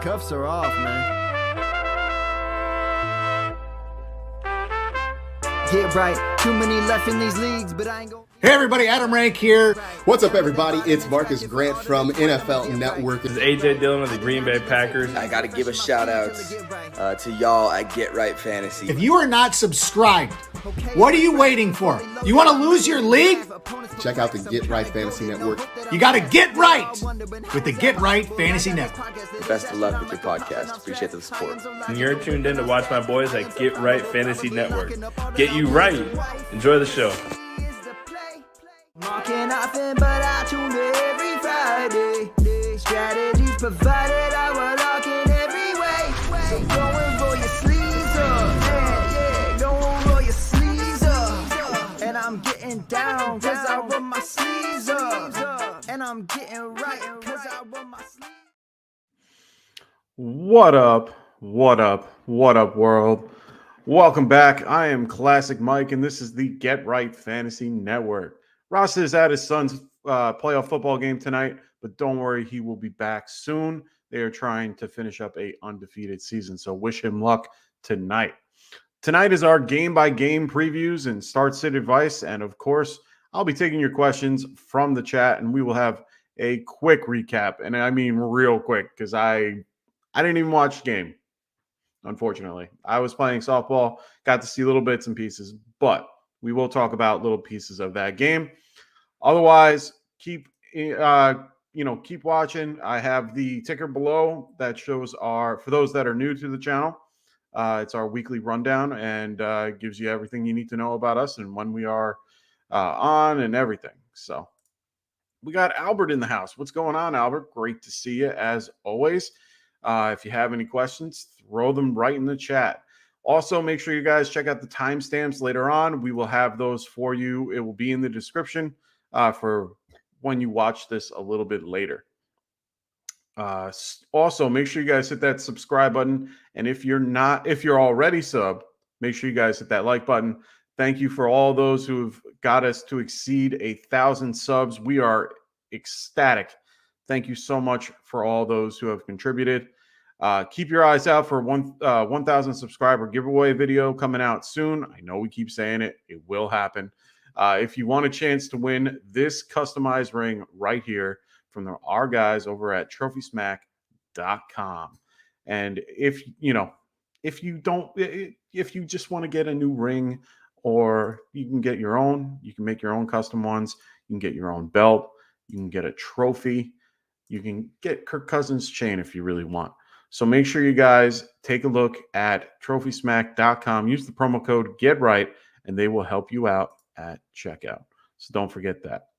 cuffs are off, man. Get right, too many left in these leagues, but I ain't gonna... Hey everybody, Adam Rank here. What's up everybody? It's Marcus Grant from NFL Network. This is AJ Dillon of the Green Bay Packers. I got to give a shout out to y'all at Get Right Fantasy. If you are not subscribed, what are you waiting for? You want to lose your league? Check out the Get Right Fantasy Network. You got to get right with the Get Right Fantasy Network. Best of luck with your podcast. Appreciate the support. And you're tuned in to watch my boys at Get Right Fantasy Network. Get you right. Enjoy the show. Marking often, but I tune in every Friday. Strategies provided, I will lock in every way. So go and roll your sleeves up, yeah, go and roll your sleeves up. And I'm getting down, cause I roll my sleeves up. And I'm getting right, cause I roll my sleeves. What up, world? Welcome back. I am Classic Mike, and this is the Get Right Fantasy Network. Ross is at his son's playoff football game tonight, but don't worry, he will be back soon. They are trying to finish up a undefeated season, so wish him luck tonight. Tonight is our game-by-game previews and start-sit advice, and of course, I'll be taking your questions from the chat, and we will have a quick recap, and I mean real quick, because I didn't even watch the game, unfortunately. I was playing softball, got to see little bits and pieces, but we will talk about little pieces of that game. Otherwise, keep watching. I have the ticker below that shows for those that are new to the channel, it's our weekly rundown and gives you everything you need to know about us and when we are on and everything. So we got Albert in the house. What's going on, Albert? Great to see you as always. If you have any questions, throw them right in the chat. Also, make sure you guys check out the timestamps later on. We will have those for you. It will be in the description for when you watch this a little bit later. Also, make sure you guys hit that subscribe button. And if you're already subbed, make sure you guys hit that like button. Thank you for all those who have got us to exceed 1,000 subs. We are ecstatic. Thank you so much for all those who have contributed. Keep your eyes out for 1,000 subscriber giveaway video coming out soon. I know we keep saying it. It will happen. If you want a chance to win this customized ring right here from our guys over at TrophySmack.com. And if you just want to get a new ring, or you can get your own, you can make your own custom ones. You can get your own belt. You can get a trophy. You can get Kirk Cousins' chain if you really want. So make sure you guys take a look at TrophySmack.com. Use the promo code GETRIGHT, and they will help you out at checkout. So don't forget that.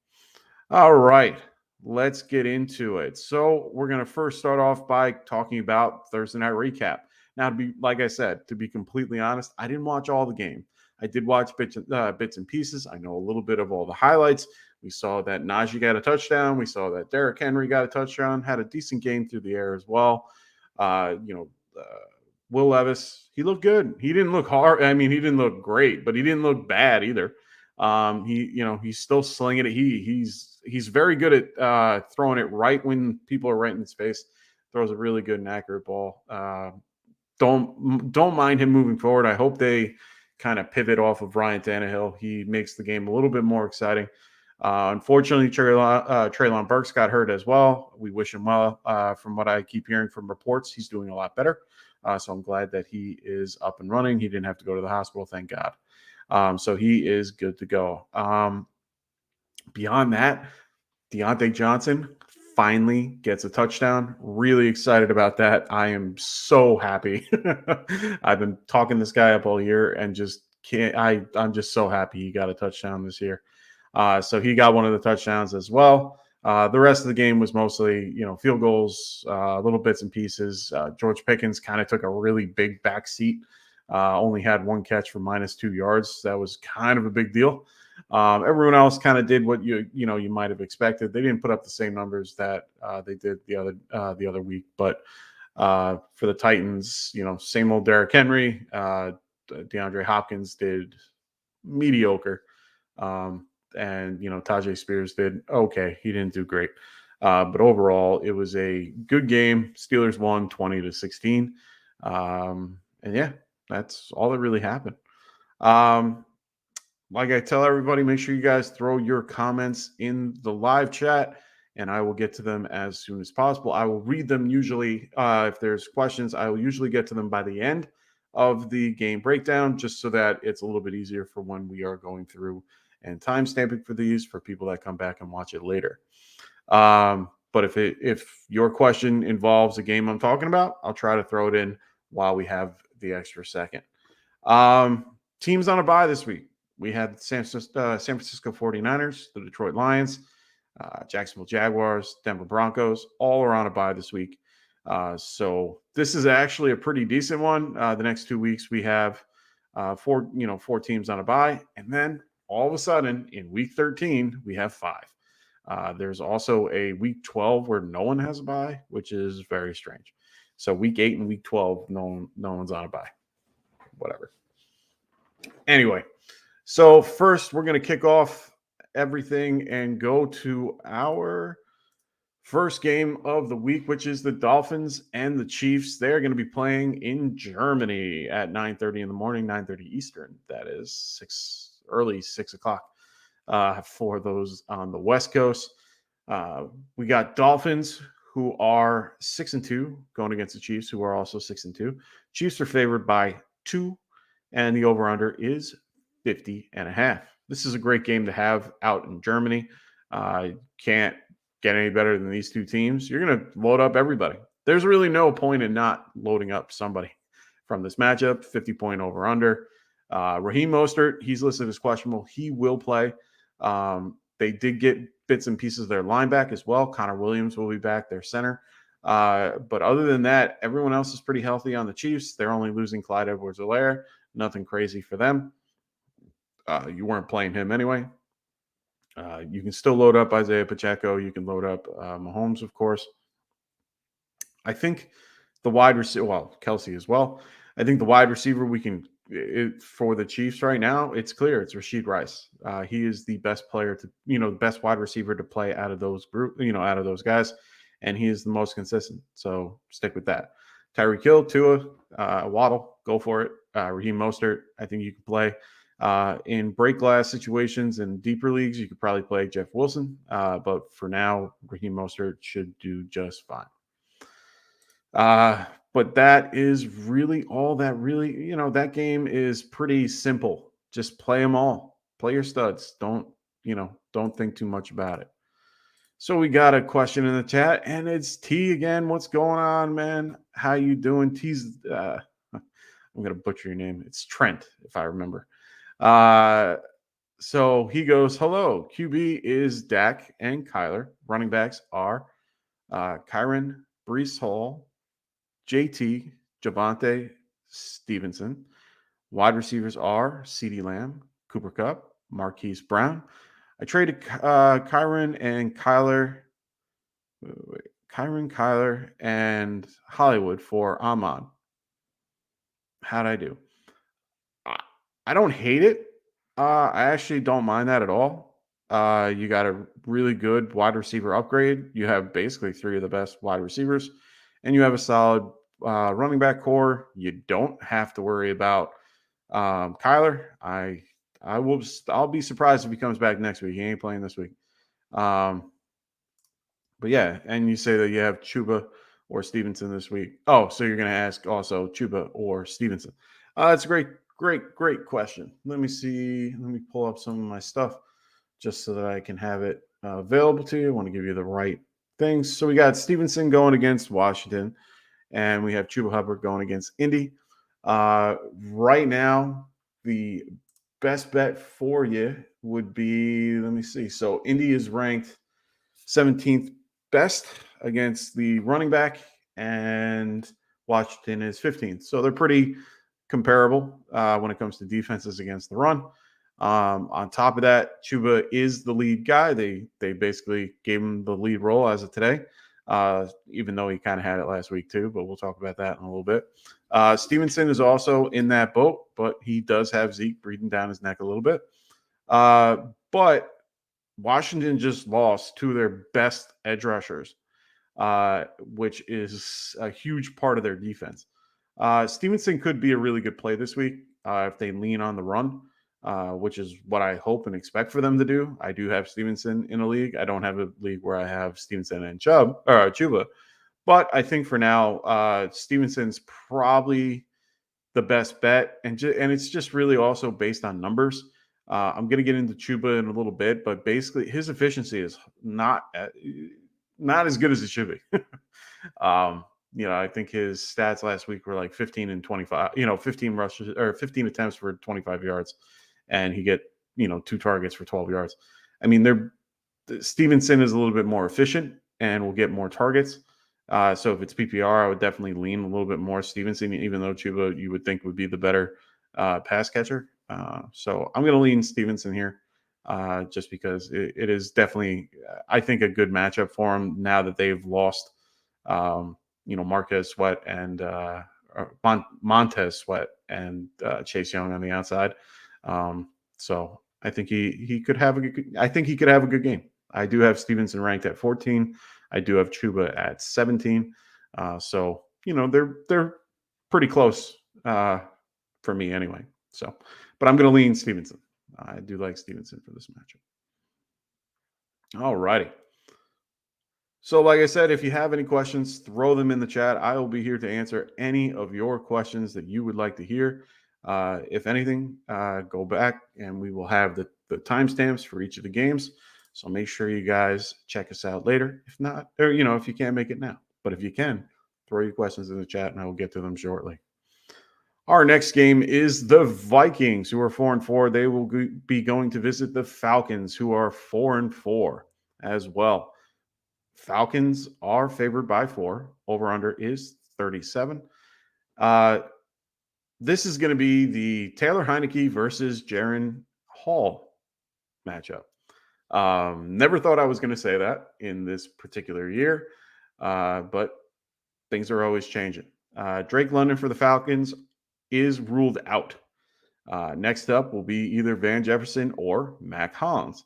All right, let's get into it. So we're going to first start off by talking about Thursday Night Recap. Now, like I said, to be completely honest, I didn't watch all the game. I did watch bits and pieces. I know a little bit of all the highlights. We saw that Najee got a touchdown. We saw that Derrick Henry got a touchdown, had a decent game through the air as well. Will Levis, he looked good. He didn't look hard. I mean, he didn't look great, but he didn't look bad either. He's still slinging it. He's very good at throwing it right when people are right in his face. Throws a really good and accurate ball. Don't mind him moving forward. I hope they kind of pivot off of Ryan Tannehill. He makes the game a little bit more exciting. Unfortunately, Treylon Burks got hurt as well. We wish him well. From what I keep hearing from reports, he's doing a lot better. So I'm glad that he is up and running. He didn't have to go to the hospital, thank God. So he is good to go. Beyond that, Deontay Johnson finally gets a touchdown. Really excited about that. I am so happy. I've been talking this guy up all year and just can't. I'm just so happy he got a touchdown this year. So he got one of the touchdowns as well. The rest of the game was mostly, field goals, little bits and pieces. George Pickens kind of took a really big back seat. Only had one catch for -2 yards. That was kind of a big deal. Everyone else kind of did what you might have expected. They didn't put up the same numbers that they did the other week, but for the Titans, same old Derrick Henry. DeAndre Hopkins did mediocre. And Tajay Spears did okay. He didn't do great. But overall, it was a good game. Steelers won 20-16. And yeah, that's all that really happened. Like I tell everybody, make sure you guys throw your comments in the live chat, and I will get to them as soon as possible. I will read them usually. If there's questions, I will usually get to them by the end of the game breakdown, just so that it's a little bit easier for when we are going through and time stamping for these for people that come back and watch it later. But if your question involves a game I'm talking about, I'll try to throw it in while we have the extra second. Teams on a bye this week. We had San Francisco 49ers, the Detroit Lions, Jacksonville Jaguars, Denver Broncos, all are on a bye this week. So this is actually a pretty decent one. The next 2 weeks we have four teams on a bye, and then all of a sudden in week 13 we have 5. There's also a week 12 where no one has a bye, which is very strange. So week 8 and week 12, no one's on a bye. Whatever. Anyway, so first we're going to kick off everything and go to our first game of the week, which is the Dolphins and the Chiefs. They're going to be playing in Germany at 9:30 in the morning, 9:30 Eastern. That is early 6 o'clock for those on the West Coast. We got Dolphins, who are 6-2, going against the Chiefs, who are also 6-2. Chiefs are favored by 2, and the over-under is 50.5. This is a great game to have out in Germany. Can't get any better than these two teams. You're going to load up everybody. There's really no point in not loading up somebody from this matchup. 50-point over-under. Raheem Mostert, he's listed as questionable. He will play. They did get bits and pieces of their line back as well. Connor Williams will be back, their center. But other than that, everyone else is pretty healthy on the Chiefs. They're only losing Clyde Edwards-Helaire. Nothing crazy for them. You weren't playing him anyway. You can still load up Isaiah Pacheco. You can load up Mahomes, of course. I think the wide receiver, well, Kelsey as well. I think the wide receiver for the Chiefs right now, it's clear. It's Rashid Rice. He is the best player the best wide receiver to play out of those out of those guys. And he is the most consistent. So stick with that. Tyreek Hill, Tua, Waddle, go for it. Raheem Mostert, I think you can play. In break glass situations and deeper leagues, you could probably play Jeff Wilson. But for now, Raheem Mostert should do just fine. But that is really all that really, that game is pretty simple. Just play them all. Play your studs. Don't think too much about it. So we got a question in the chat, and it's T again. What's going on, man? How you doing? T's, I'm going to butcher your name. It's Trent, if I remember. So he goes, hello, QB is Dak and Kyler. Running backs are Kyron, Breece Hall, JT, Javonte, Stevenson. Wide receivers are CeeDee Lamb, Cooper Kupp, Marquise Brown. I traded Kyron, Kyler, and Hollywood for Ahmad. How'd I do? I don't hate it. I actually don't mind that at all. You got a really good wide receiver upgrade. You have basically 3 of the best wide receivers, and you have a solid running back core. You don't have to worry about Kyler. I'll be surprised if he comes back next week. He ain't playing this week. But yeah, and you say that you have Chuba or Stevenson this week. Oh, so you're going to ask also Chuba or Stevenson. That's a great question. Let me see. Let me pull up some of my stuff just so that I can have it available to you. I want to give you the right things. So we got Stevenson going against Washington, and we have Chuba Hubbard going against Indy. Right now, the best bet for you would be, let me see. So Indy is ranked 17th best against the running back, and Washington is 15th. So they're pretty comparable when it comes to defenses against the run. On top of that, Chuba is the lead guy. They basically gave him the lead role as of today, even though he kind of had it last week too, but we'll talk about that in a little bit. Stevenson is also in that boat, but he does have Zeke breathing down his neck a little bit. But Washington just lost two of their best edge rushers, which is a huge part of their defense. Stevenson could be a really good play this week if they lean on the run, which is what I hope and expect for them to do. I do have Stevenson in a league. I don't have a league where I have Stevenson and Chuba, but I think for now, Stevenson's probably the best bet, and it's just really also based on numbers. I'm going to get into Chuba in a little bit, but basically his efficiency is not as good as it should be. I think his stats last week were like 15 and 25, 15 rushes or 15 attempts for 25 yards, and he get, 2 targets for 12 yards. I mean, Stevenson is a little bit more efficient and will get more targets. So if it's PPR, I would definitely lean a little bit more Stevenson, even though Chuba you would think would be the better pass catcher. So I'm going to lean Stevenson here just because it is definitely, I think, a good matchup for him now that they've lost, Marquez Sweat and Montez Sweat and Chase Young on the outside. So I think he could have a good game. I do have Stevenson ranked at 14. I do have Chuba at 17. So, they're pretty close for me anyway. So, but I'm going to lean Stevenson. I do like Stevenson for this matchup. All righty. So, like I said, if you have any questions, throw them in the chat. I will be here to answer any of your questions that you would like to hear. If anything, go back and we will have the timestamps for each of the games. So make sure you guys check us out later. If not, or, if you can't make it now, but if you can, throw your questions in the chat and I will get to them shortly. Our next game is the Vikings, who are 4-4. They will be going to visit the Falcons, who are 4-4 as well. Falcons are favored by 4. Over-under is 37. This is going to be the Taylor Heineke versus Jaren Hall matchup. Never thought I was going to say that in this particular year, but things are always changing. Drake London for the Falcons is ruled out. Next up will be either Van Jefferson or Mac Hollins.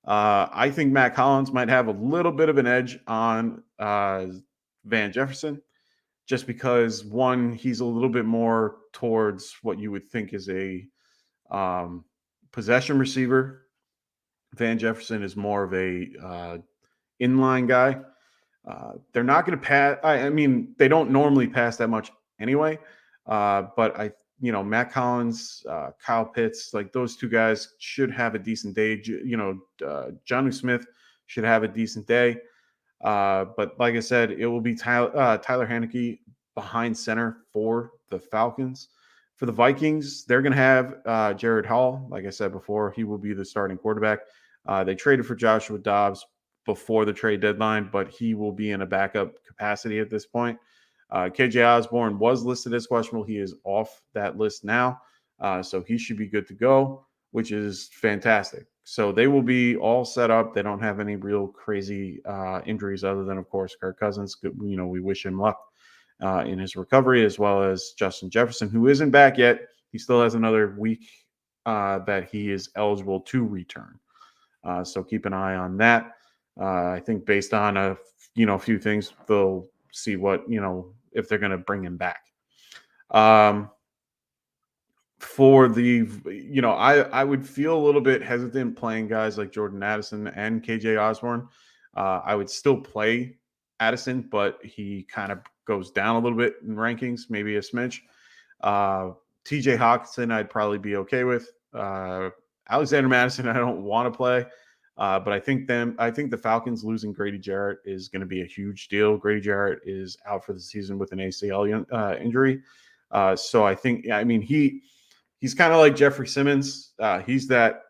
I think Mac Hollins might have a little bit of an edge on Van Jefferson, just because, one, he's a little bit more towards what you would think is a possession receiver. Van Jefferson is more of a inline guy. They're not going to pass. I mean, they don't normally pass that much anyway. But Matt Collins, Kyle Pitts, like those two guys should have a decent day. Jonnu Smith should have a decent day. But like I said, it will be Tyler Heineke behind center for the Falcons. For the Vikings, they're going to have Jared Hall. Like I said before, he will be the starting quarterback. They traded for Joshua Dobbs before the trade deadline, but he will be in a backup capacity at this point. KJ Osborne was listed as questionable. He is off that list now, so he should be good to go, which is fantastic. So they will be all set up. They don't have any real crazy injuries other than, of course, Kirk Cousins. We wish him luck in his recovery, as well as Justin Jefferson, who isn't back yet. He still has another week that he is eligible to return. So keep an eye on that. I think based on a few things, they'll see what, if they're going to bring him back. For the, I would feel a little bit hesitant playing guys like Jordan Addison and KJ Osborne. I would still play Addison, but he kind of goes down a little bit in rankings, maybe a smidge. TJ Hawkinson, I'd probably be okay with. Alexander Madison, I don't want to play. But I think the Falcons losing Grady Jarrett is going to be a huge deal. Grady Jarrett is out for the season with an ACL injury. So I think, he's kind of like Jeffrey Simmons. He's that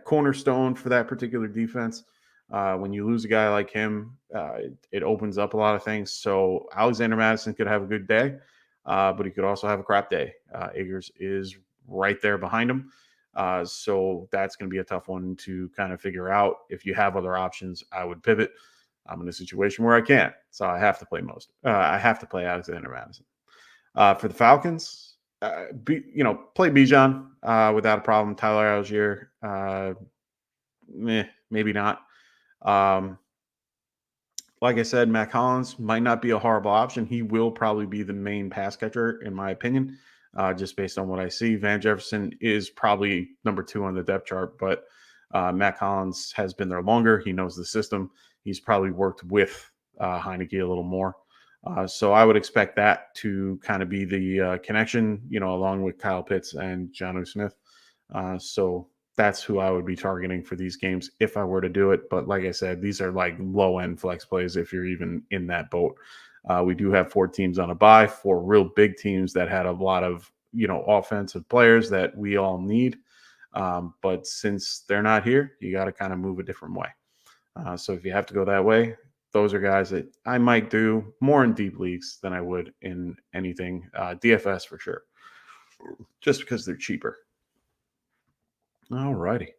cornerstone for that particular defense. When you lose a guy like him, it opens up a lot of things. So Alexander Madison could have a good day, but he could also have a crap day. Akers is right there behind him. So that's going to be a tough one to kind of figure out. If you have other options, I would pivot. I'm in a situation where I can't, so I have to play I have to play Alexander Madison. For the Falcons, play Bijan without a problem. Tyler Algier, maybe not. Like I said, Mac Hollins might not be a horrible option. He will probably be the main pass catcher, in my opinion, just based on what I see. Van Jefferson is probably number 2 on the depth chart, but Mac Hollins has been there longer. He knows the system. He's probably worked with Heineke a little more. So I would expect that to kind of be the connection, along with Kyle Pitts and Jonnu Smith. So that's who I would be targeting for these games if I were to do it. But like I said, these are like low-end flex plays if you're even in that boat. We do have 4 teams on a bye, 4 real big teams that had a lot of, offensive players that we all need. But since they're not here, you got to kind of move a different way. So if you have to go that way, those are guys that I might do more in deep leagues than I would in anything. DFS for sure, just because they're cheaper. All righty.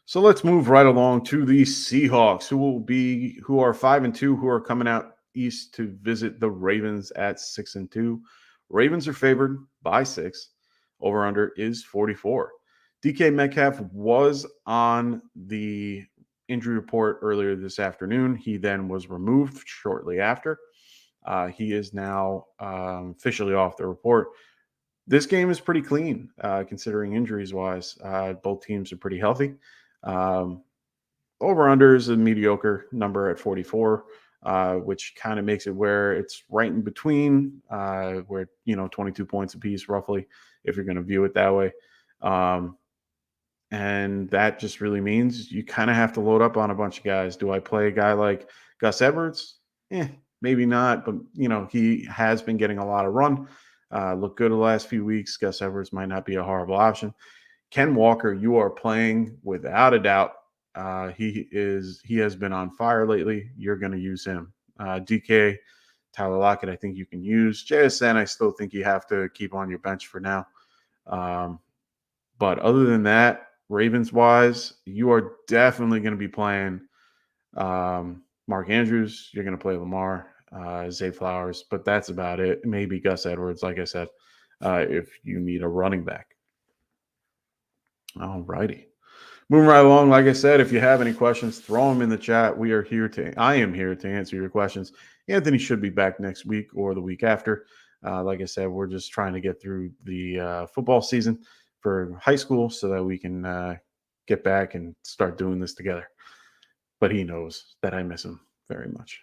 So let's move right along to the Seahawks, who are 5-2, who are coming out east to visit the Ravens at 6-2. Ravens are favored by 6. Over under is 44. DK Metcalf was on the injury report earlier this afternoon. He then was removed shortly after. He is now officially off the report. This game is pretty clean, considering injuries-wise. Both teams are pretty healthy. Over-under is a mediocre number at 44, which kind of makes it where it's right in between, where, 22 points apiece, roughly, if you're going to view it that way. And that just really means you kind of have to load up on a bunch of guys. Do I play a guy like Gus Edwards? Maybe not, but, he has been getting a lot of run. Looked good the last few weeks. Gus Edwards might not be a horrible option. Ken Walker, you are playing without a doubt. He has been on fire lately. You're going to use him. DK, Tyler Lockett, I think you can use. JSN, I still think you have to keep on your bench for now. But other than that, Ravens-wise, you are definitely going to be playing Mark Andrews. You're going to play Lamar. Zay Flowers, but that's about it. Maybe Gus Edwards, like I said, if you need a running back. All righty. Moving right along, like I said, if you have any questions, throw them in the chat. I am here to answer your questions. Anthony should be back next week or the week after. Like I said, we're just trying to get through the football season for high school so that we can get back and start doing this together. But he knows that I miss him very much.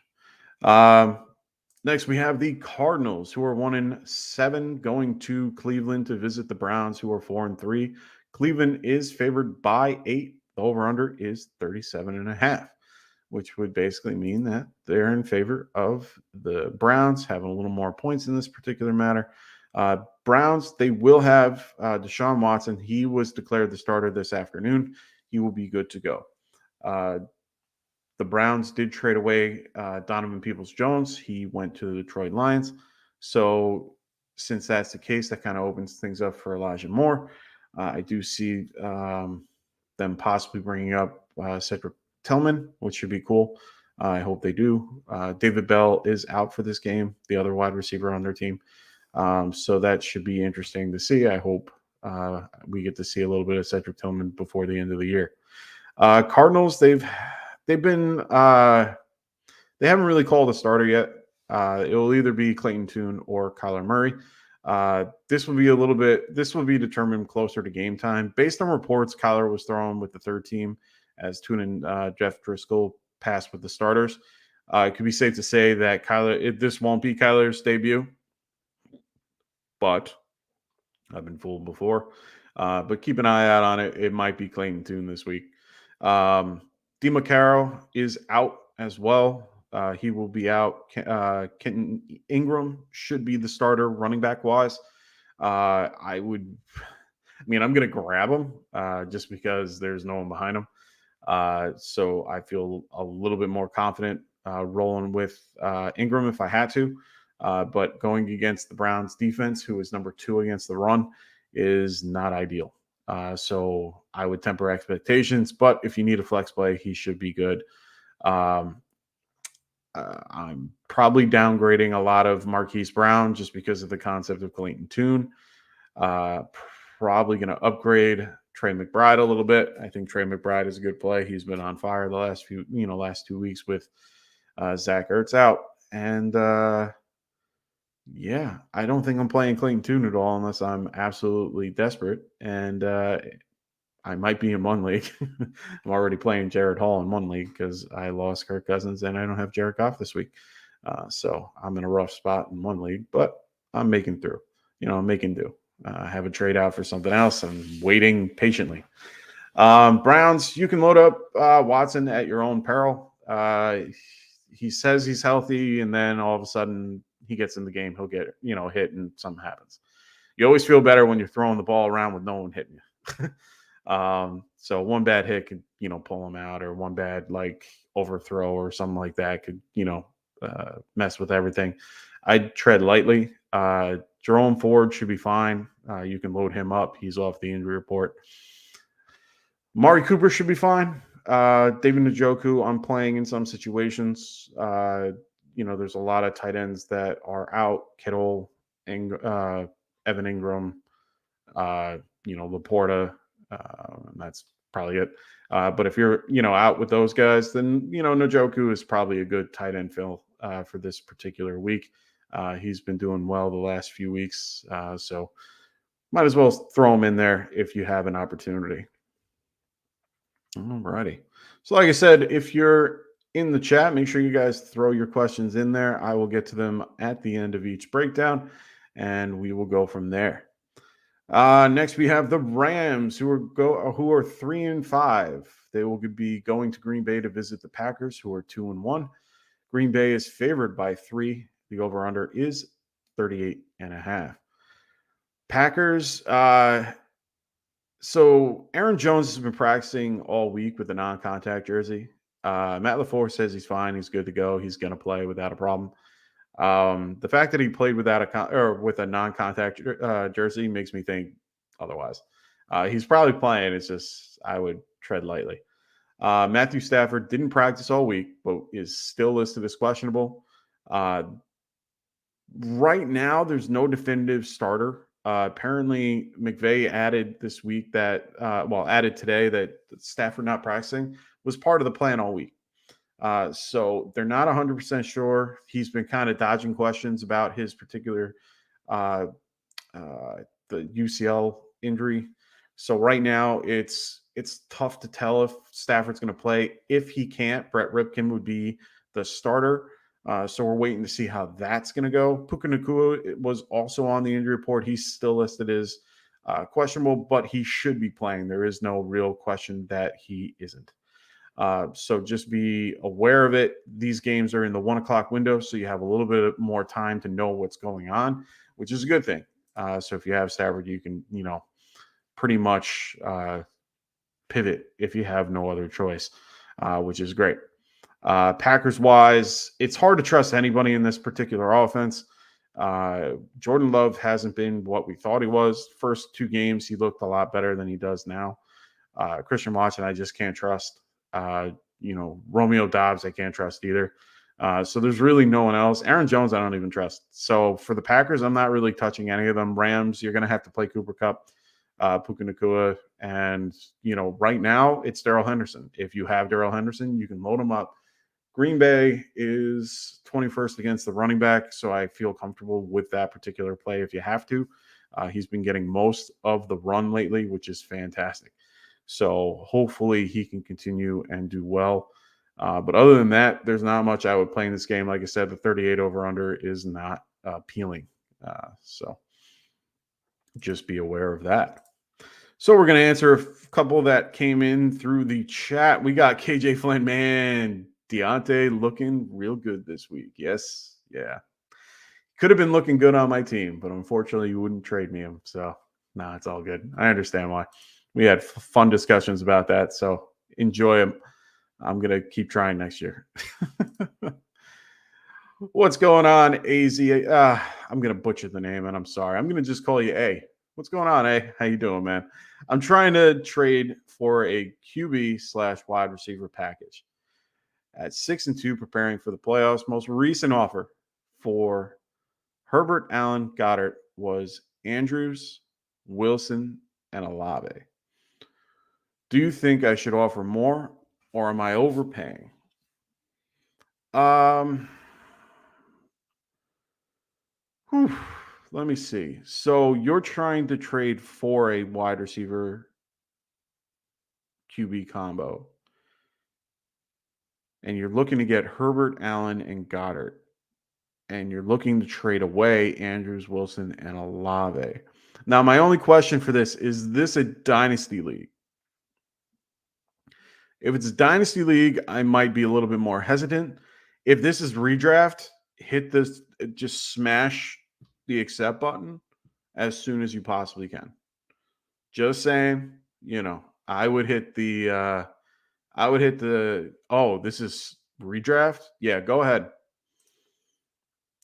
Next, we have the Cardinals, who are 1-7, going to Cleveland to visit the Browns, who are 4-3. Cleveland is favored by 8. The over-under is 37.5, which would basically mean that they're in favor of the Browns having a little more points in this particular matter. Browns, they will have Deshaun Watson. He was declared the starter this afternoon. He will be good to go. The Browns did trade away Donovan Peoples-Jones. He went to the Detroit Lions. So since that's the case, that kind of opens things up for Elijah Moore. I do see them possibly bringing up Cedric Tillman, which should be cool. I hope they do. David Bell is out for this game, the other wide receiver on their team. So that should be interesting to see. I hope we get to see a little bit of Cedric Tillman before the end of the year. Cardinals, they've been they haven't really called a starter yet. It will either be Clayton Tune or Kyler Murray. This will be determined closer to game time. Based on reports, Kyler was thrown with the third team as Tune and Jeff Driscoll passed with the starters. It could be safe to say that this won't be Kyler's debut, but I've been fooled before. But keep an eye out on it. It might be Clayton Tune this week. DeMarcaro is out as well. He will be out. Kenton Ingram should be the starter running back wise. I'm going to grab him just because there's no one behind him. So I feel a little bit more confident rolling with Ingram if I had to. But going against the Browns defense, who is number 2 against the run, is not ideal. So I would temper expectations, but if you need a flex play, he should be good. I'm probably downgrading a lot of Marquise Brown just because of the concept of Clayton Tune. Probably going to upgrade Trey McBride a little bit. I think Trey McBride is a good play. He's been on fire the last 2 weeks with Zach Ertz out. And yeah, I don't think I'm playing Clayton Tune at all unless I'm absolutely desperate. And I might be in one league. I'm already playing Jared Hall in one league because I lost Kirk Cousins and I don't have Jared Goff this week. So I'm in a rough spot in one league, but I'm making through. I'm making do. I have a trade out for something else. I'm waiting patiently. Browns, you can load up Watson at your own peril. He says he's healthy, and then all of a sudden he gets in the game. He'll get hit, and something happens. You always feel better when you're throwing the ball around with no one hitting you. So one bad hit could pull him out, or one bad overthrow or something like that could mess with everything. I'd tread lightly. Jerome Ford should be fine. You can load him up. He's off the injury report. Amari Cooper should be fine. David Njoku, I'm playing in some situations. There's a lot of tight ends that are out. Kittle, Evan Ingram, Laporta. That's probably it. But if you're, out with those guys, then, Njoku is probably a good tight end fill for this particular week. He's been doing well the last few weeks. So might as well throw him in there if you have an opportunity. Alrighty. So like I said, if you're in the chat, make sure you guys throw your questions in there. I will get to them at the end of each breakdown, and we will go from there. Next, we have the Rams, who are 3-5. They will be going to Green Bay to visit the Packers, who are 2-1. Green Bay is favored by 3. The over/under is 38.5. Packers. So Aaron Jones has been practicing all week with the non-contact jersey. Matt LaFleur says he's fine. He's good to go. He's going to play without a problem. The fact that he played with a non-contact jersey makes me think otherwise. He's probably playing. It's just I would tread lightly. Matthew Stafford didn't practice all week, but is still listed as questionable. Right now, there's no definitive starter. Apparently, McVay added this week added today that Stafford not practicing was part of the plan all week. So they're not 100% sure. He's been kind of dodging questions about his particular the UCL injury. So right now it's tough to tell if Stafford's going to play. If he can't, Brett Ripken would be the starter. So we're waiting to see how that's going to go. Puka Nacua was also on the injury report. He's still listed as questionable, but he should be playing. There is no real question that he isn't. So just be aware of it. These games are in the 1 o'clock window, so you have a little bit more time to know what's going on, which is a good thing. So if you have Stafford, you can, pretty much pivot if you have no other choice, which is great. Packers-wise, it's hard to trust anybody in this particular offense. Jordan Love hasn't been what we thought he was. First 2 games, he looked a lot better than he does now. Christian Watson, I just can't trust. Romeo Doubs, I can't trust either. So there's really no one else. Aaron Jones, I don't even trust. So for the Packers, I'm not really touching any of them. Rams, you're going to have to play Cooper Kupp, Puka Nacua, and, right now it's Darrell Henderson. If you have Darrell Henderson, you can load him up. Green Bay is 21st against the running back, so I feel comfortable with that particular play if you have to. He's been getting most of the run lately, which is fantastic. So hopefully he can continue and do well. But other than that, there's not much I would play in this game. Like I said, the 38 over-under is not appealing. So just be aware of that. So we're going to answer a couple that came in through the chat. We got KJ Flynn, man. Deontay looking real good this week. Yes. Yeah. Could have been looking good on my team, but unfortunately you wouldn't trade me him. So, it's all good. I understand why. We had fun discussions about that. So enjoy them. I'm going to keep trying next year. What's going on, AZ? I'm going to butcher the name, and I'm sorry. I'm going to just call you A. What's going on, A? How you doing, man? I'm trying to trade for a QB/wide receiver package. At 6-2, preparing for the playoffs. Most recent offer for Herbert, Allen, Goddard was Andrews, Wilson, and Olave. Do you think I should offer more, or am I overpaying? Whew, let me see. So you're trying to trade for a wide receiver QB combo, and you're looking to get Herbert, Allen, and Goddard, and you're looking to trade away Andrews, Wilson, and Olave. Now, my only question for this is this a dynasty league? If it's a dynasty league, I might be a little bit more hesitant. If this is redraft, hit this, just smash the accept button as soon as you possibly can. Just saying, I would hit the oh, this is redraft. Yeah, go ahead.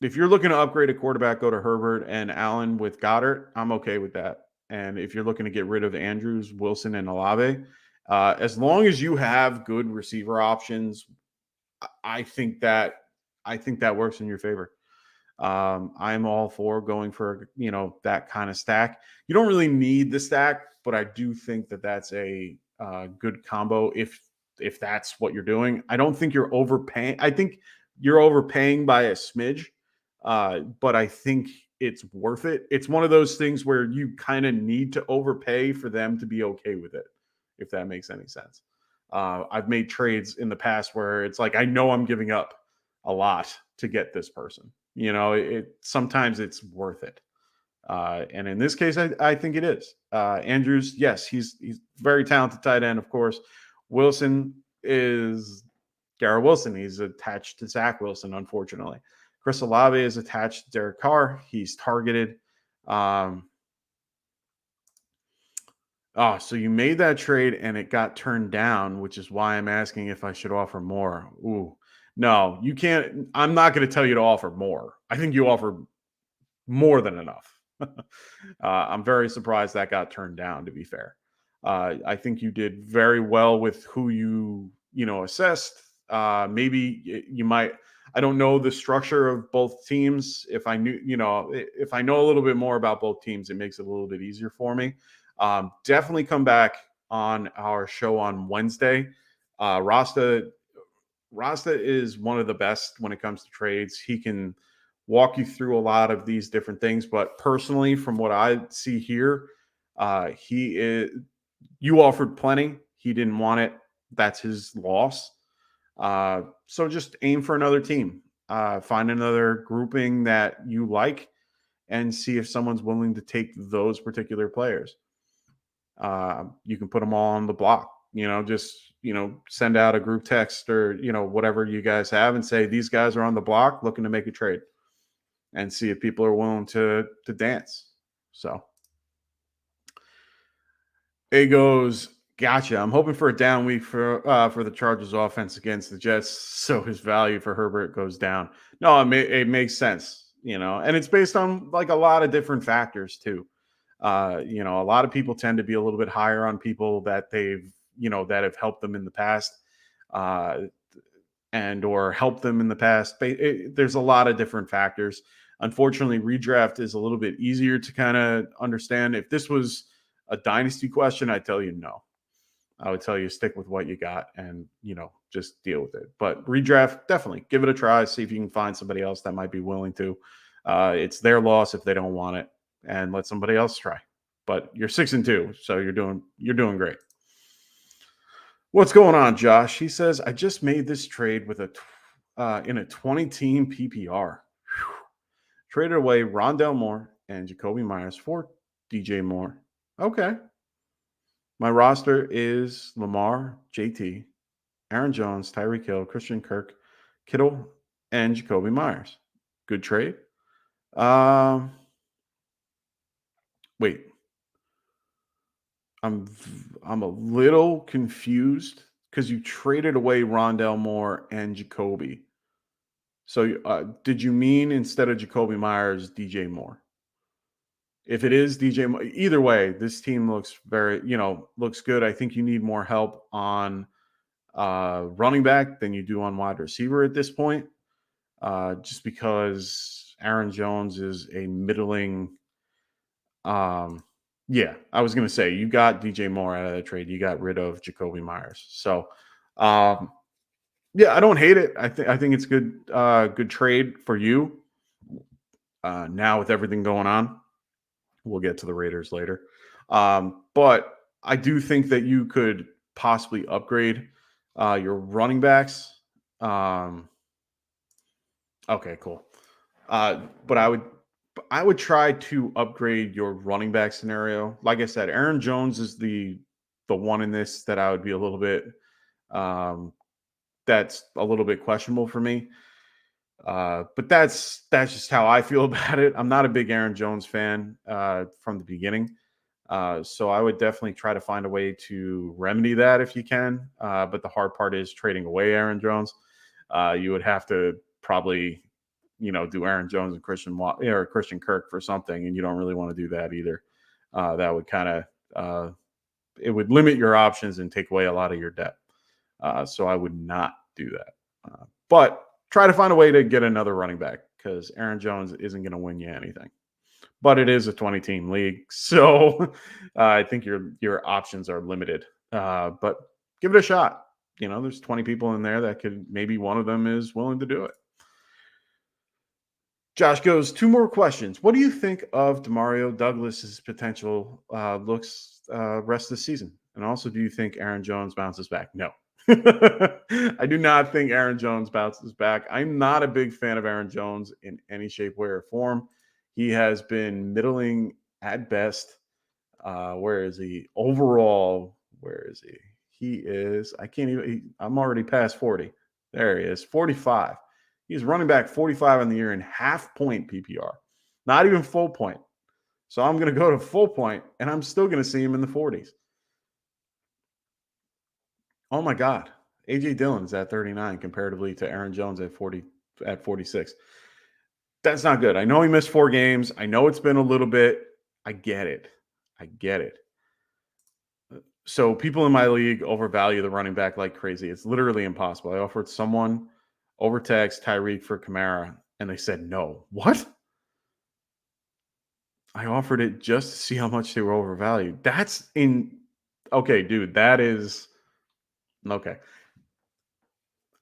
If you're looking to upgrade a quarterback, go to Herbert and Allen with Goddard. I'm okay with that. And if you're looking to get rid of Andrews, Wilson, and Olave, as long as you have good receiver options, I think that works in your favor. I'm all for going for that kind of stack. You don't really need the stack, but I do think that that's a good combo if that's what you're doing. I don't think you're overpaying. I think you're overpaying by a smidge, but I think it's worth it. It's one of those things where you kind of need to overpay for them to be okay with it, if that makes any sense. I've made trades in the past where it's like I know I'm giving up a lot to get this person. Sometimes it's worth it. And in this case, I think it is. Andrews, yes, he's very talented tight end, of course. Wilson is Garrett Wilson. He's attached to Zach Wilson, unfortunately. Chris Olave is attached to Derek Carr. He's targeted. So you made that trade and it got turned down, which is why I'm asking if I should offer more. Ooh, no, you can't. I'm not going to tell you to offer more. I think you offer more than enough. I'm very surprised that got turned down, to be fair. I think you did very well with who you assessed. Maybe you might. I don't know the structure of both teams. If I knew, if I know a little bit more about both teams, it makes it a little bit easier for me. Definitely come back on our show on Wednesday. Rasta is one of the best when it comes to trades. He can walk you through a lot of these different things, but personally, from what I see here, you offered plenty. He didn't want it. That's his loss. So just aim for another team. Find another grouping that you like and see if someone's willing to take those particular players. You can put them all on the block, just, send out a group text or, whatever you guys have and say, these guys are on the block looking to make a trade, and see if people are willing to dance. So it goes, gotcha. I'm hoping for a down week for the Chargers offense against the Jets, so his value for Herbert goes down. No, it makes sense, and it's based on like a lot of different factors too. A lot of people tend to be a little bit higher on people that they've, that have helped them in the past, and or helped them in the past. There's a lot of different factors. Unfortunately, redraft is a little bit easier to kind of understand. If this was a dynasty question, I'd tell you no. I would tell you stick with what you got and, just deal with it. But redraft, definitely give it a try. See if you can find somebody else that might be willing to. It's their loss if they don't want it, and let somebody else try. But you're 6-2, so you're doing great. What's going on, Josh? He says, I just made this trade with in a 20-team PPR. Whew. Traded away Rondell Moore and Jacoby Myers for DJ Moore. Okay. My roster is Lamar, JT, Aaron Jones, Tyreek Hill, Christian Kirk, Kittle, and Jacoby Myers. Good trade. Wait. I'm a little confused because you traded away Rondell Moore and Jacoby. So did you mean instead of Jacoby Myers, DJ Moore? If it is DJ Moore, either way, this team looks looks good. I think you need more help on running back than you do on wide receiver at this point, just because Aaron Jones is a middling Yeah, I was going to say, you got DJ Moore out of that trade. You got rid of Jacoby Myers. So, yeah, I don't hate it. I think it's good good trade for you. Now with everything going on, we'll get to the Raiders later. But I do think that you could possibly upgrade your running backs. Okay, cool. But I would try to upgrade your running back scenario. Like I said, Aaron Jones is the one in this that I would be a little bit that's a little bit questionable for me. But that's just how I feel about it. I'm not a big Aaron Jones fan from the beginning. So I would definitely try to find a way to remedy that if you can. But the hard part is trading away Aaron Jones. You would have to probably, do Aaron Jones and Christian Kirk for something, and you don't really want to do that either. That would kind of it would limit your options and take away a lot of your depth. So I would not do that. But try to find a way to get another running back because Aaron Jones isn't going to win you anything. But it is a 20-team league, so I think your options are limited. But give it a shot. There's 20 people in there that could, maybe one of them is willing to do it. Josh goes, 2 more questions. What do you think of Demario Douglas's potential looks rest of the season? And also, do you think Aaron Jones bounces back? No. I do not think Aaron Jones bounces back. I'm not a big fan of Aaron Jones in any shape, way, or form. He has been middling at best. Where is he? Overall, where is he? He is, I'm already past 40. There he is, 45. He's running back 45 on the year in half-point PPR. Not even full point. So I'm going to go to full point, and I'm still going to see him in the 40s. Oh, my God. A.J. Dillon's at 39 comparatively to Aaron Jones at 46. That's not good. I know he missed 4 games. I know it's been a little bit. I get it. So people in my league overvalue the running back like crazy. It's literally impossible. I offered someone over text Tyreek for Kamara, and they said no. What? I offered it just to see how much they were overvalued. Okay, dude, that is okay.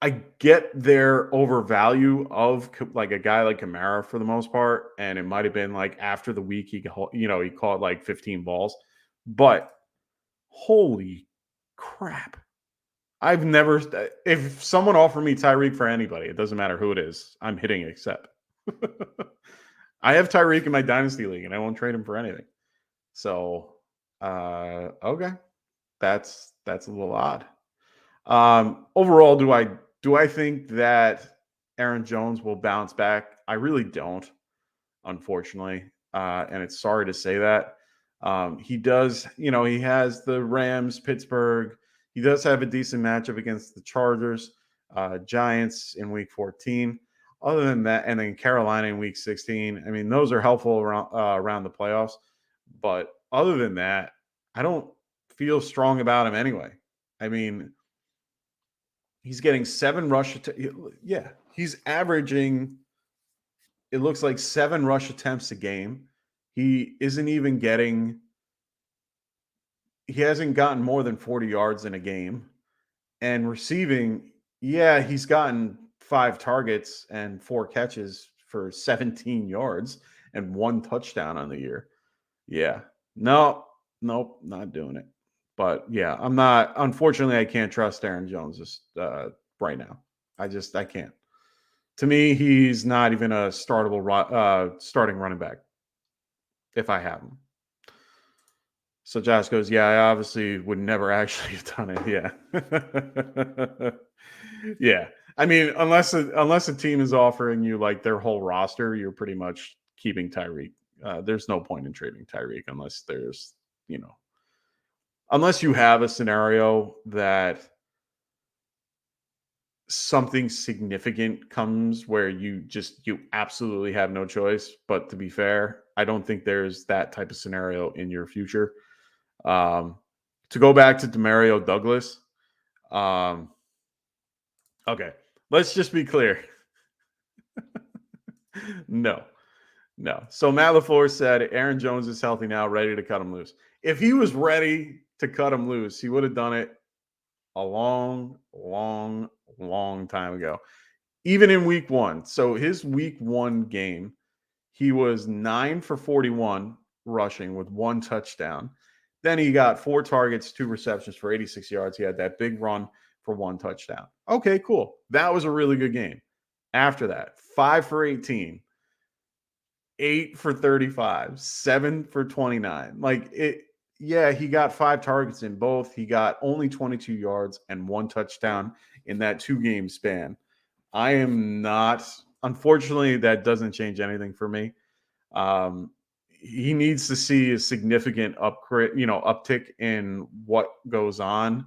I get their overvalue of like a guy like Kamara for the most part, and it might have been like after the week he caught like 15 balls, but holy crap. If someone offered me Tyreek for anybody, it doesn't matter who it is, I'm hitting accept. I have Tyreek in my Dynasty league, and I won't trade him for anything. So, okay, that's a little odd. Overall, do I think that Aaron Jones will bounce back? I really don't, unfortunately, and it's sorry to say that. He does, he has the Rams, Pittsburgh. He does have a decent matchup against the Chargers, Giants in Week 14. Other than that, and then Carolina in Week 16. I mean, those are helpful around the playoffs. But other than that, I don't feel strong about him anyway. I mean, he's getting 7 rush attempts. Yeah, he's averaging, it looks like 7 rush attempts a game. He hasn't gotten more than 40 yards in a game. And receiving, yeah, he's gotten 5 targets and 4 catches for 17 yards and 1 touchdown on the year. Yeah. Nope, not doing it. But yeah, unfortunately, I can't trust Aaron Jones right now. I can't. To me, he's not even a starting running back if I have him. So Josh goes, yeah, I obviously would never actually have done it. Yeah. Yeah. I mean, unless a team is offering you like their whole roster, you're pretty much keeping Tyreek. There's no point in trading Tyreek unless you have a scenario that something significant comes where you absolutely have no choice. But to be fair, I don't think there's that type of scenario in your future. To go back to Demario Douglas, okay, let's just be clear. No, No. So Matt LaFleur said Aaron Jones is healthy now, ready to cut him loose. If he was ready to cut him loose, he would have done it a long, long, long time ago. Even in week one. So his week one game, he was 9 for 41 rushing with 1 touchdown. Then he got 4 targets, 2 receptions for 86 yards. He had that big run for 1 touchdown. Okay, cool. That was a really good game. After that, 5 for 18, 8 for 35, 7 for 29. Like it, yeah, he got 5 targets in both. He got only 22 yards and 1 touchdown in that 2-game span. I am not, unfortunately, that doesn't change anything for me. He needs to see a significant uptick in what goes on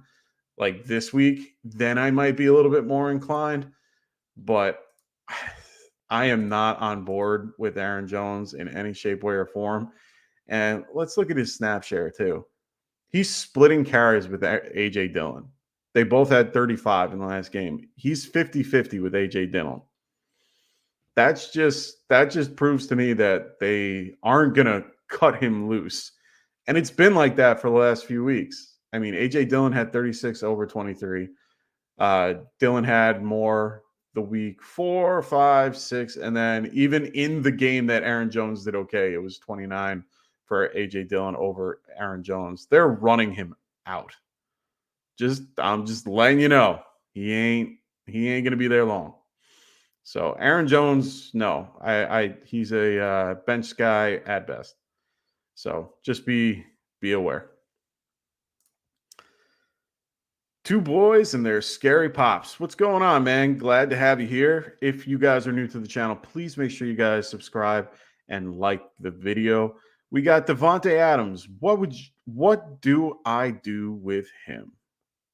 like this week. Then I might be a little bit more inclined, but I am not on board with Aaron Jones in any shape, way, or form. And let's look at his snap share too. He's splitting carries with A.J. Dillon. They both had 35 in the last game. He's 50-50 with A.J. Dillon. That just proves to me that they aren't going to cut him loose. And it's been like that for the last few weeks. I mean, A.J. Dillon had 36 over 23. Dillon had more the week 4, 5, 6. And then even in the game that Aaron Jones did okay, it was 29 for A.J. Dillon over Aaron Jones. They're running him out. I'm just letting you know, he ain't going to be there long. So Aaron Jones, no, he's a bench guy at best. So just be aware. 2 boys and their scary pops. What's going on, man? Glad to have you here. If you guys are new to the channel, please make sure you guys subscribe and like the video. We got Davante Adams. What do I do with him?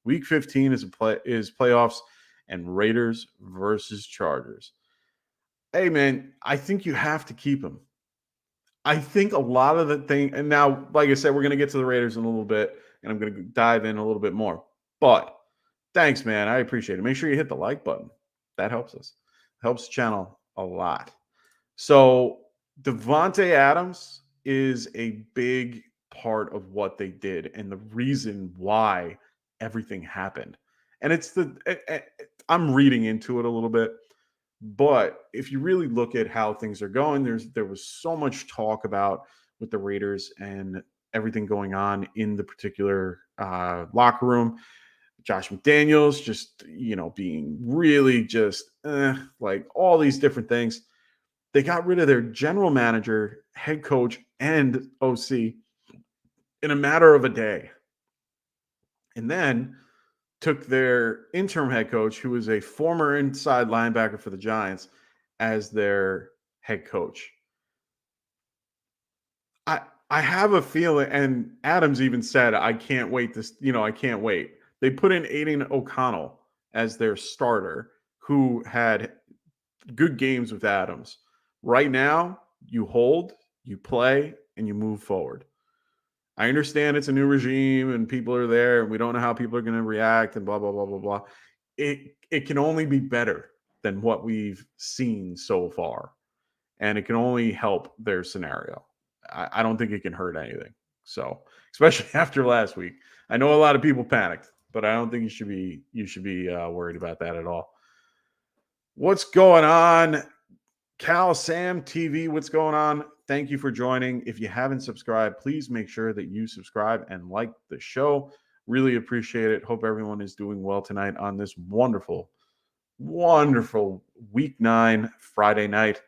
Week 15 is playoffs and Raiders versus Chargers. Hey, man, I think you have to keep him. I think a lot of the thing, and now, like I said, we're going to get to the Raiders in a little bit, and I'm going to dive in a little bit more. But thanks, man. I appreciate it. Make sure you hit the like button. That helps us. Helps the channel a lot. So Davante Adams is a big part of what they did and the reason why everything happened. And I'm reading into it a little bit, but if you really look at how things are going, there was so much talk about with the Raiders and everything going on in the particular locker room. Josh McDaniels just, being really just like all these different things. They got rid of their general manager, head coach, and OC in a matter of a day. And then took their interim head coach, who was a former inside linebacker for the Giants, as their head coach. I have a feeling, and Adams even said, I can't wait. I can't wait. They put in Aiden O'Connell as their starter, who had good games with Adams. Right now, you hold, you play, and you move forward. I understand it's a new regime and people are there and we don't know how people are going to react and blah, blah, blah, blah, blah. It can only be better than what we've seen so far. And it can only help their scenario. I don't think it can hurt anything. So, especially after last week, I know a lot of people panicked, but I don't think you should be worried about that at all. What's going on? Cal Sam TV, what's going on? Thank you for joining. If you haven't subscribed, please make sure that you subscribe and like the show. Really appreciate it. Hope everyone is doing well tonight on this wonderful, wonderful week 9 Friday night.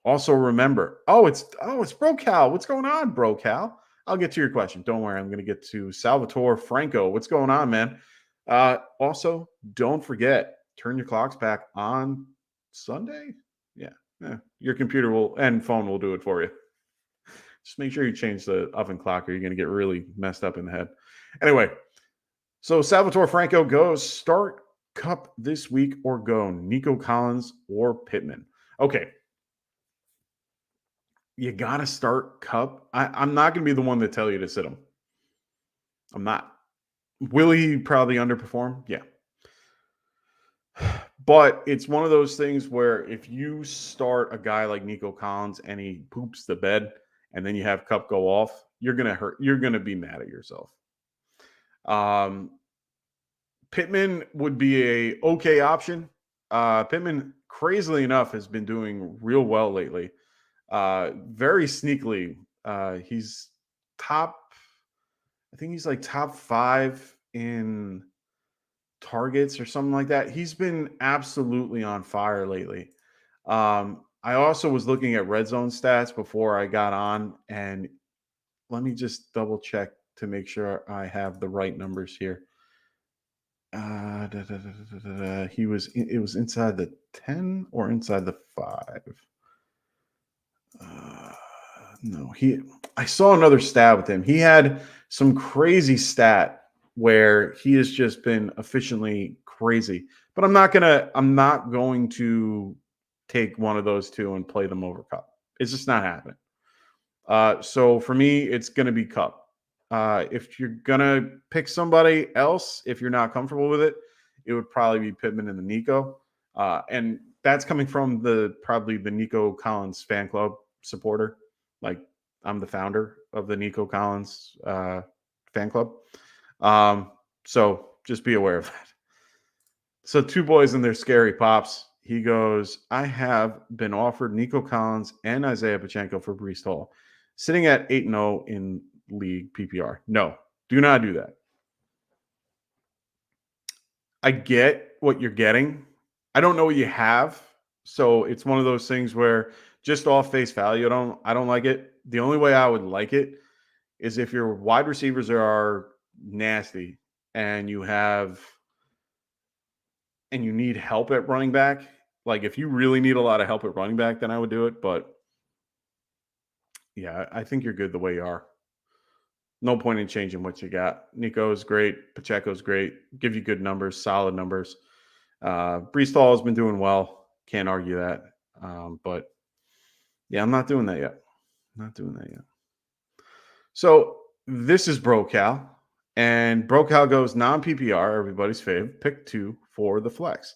Also remember, it's Bro Cal. What's going on, Bro Cal? I'll get to your question. Don't worry. I'm going to get to Salvatore Franco. What's going on, man? Also, don't forget, turn your clocks back on Sunday. Yeah. Your computer and phone will do it for you. Just make sure you change the oven clock or you're going to get really messed up in the head. Anyway, so Salvatore Franco goes start Cup this week or go Nico Collins or Pittman. Okay. You got to start Cup. I'm not going to be the one to tell you to sit him. I'm not. Will he probably underperform? Yeah. But it's one of those things where if you start a guy like Nico Collins and he poops the bed and then you have Cup go off, you're gonna be mad at yourself. Pittman would be a okay option. Pittman, crazily enough, has been doing real well lately. Very sneakily, he's top. I think he's like top 5 in targets or something like that. He's been absolutely on fire lately. I also was looking at red zone stats before I got on, and let me just double check to make sure I have the right numbers here. It was inside the 10 or inside the 5. No, I saw another stat with him. He had some crazy stat where he has just been efficiently crazy. But I'm not going to take one of those two and play them over Cup. It's just not happening. So for me, it's going to be Cup. If you're going to pick somebody else, if you're not comfortable with it, it would probably be Pittman and the Nico. And that's coming from probably the Nico Collins fan club supporter. Like, I'm the founder of the Nico Collins fan club. So just be aware of that. So two boys and their scary pops. He goes, I have been offered Nico Collins and Isaiah Pacheco for Breece Hall, sitting at 8-0 in league PPR. No, do not do that. I get what you're getting. I don't know what you have. So it's one of those things where just off face value, I don't like it. The only way I would like it is if your wide receivers are nasty and you need help at running back. Like, if you really need a lot of help at running back, then I would do it. But yeah, I think you're good the way you are. No point in changing what you got. Nico's great. Pacheco's great. Give you good numbers, solid numbers. Breece Hall has been doing well. Can't argue that. But yeah, I'm not doing that yet. So this is BroCal. And BroCal goes non-PPR, everybody's fave. Pick 2 for the flex.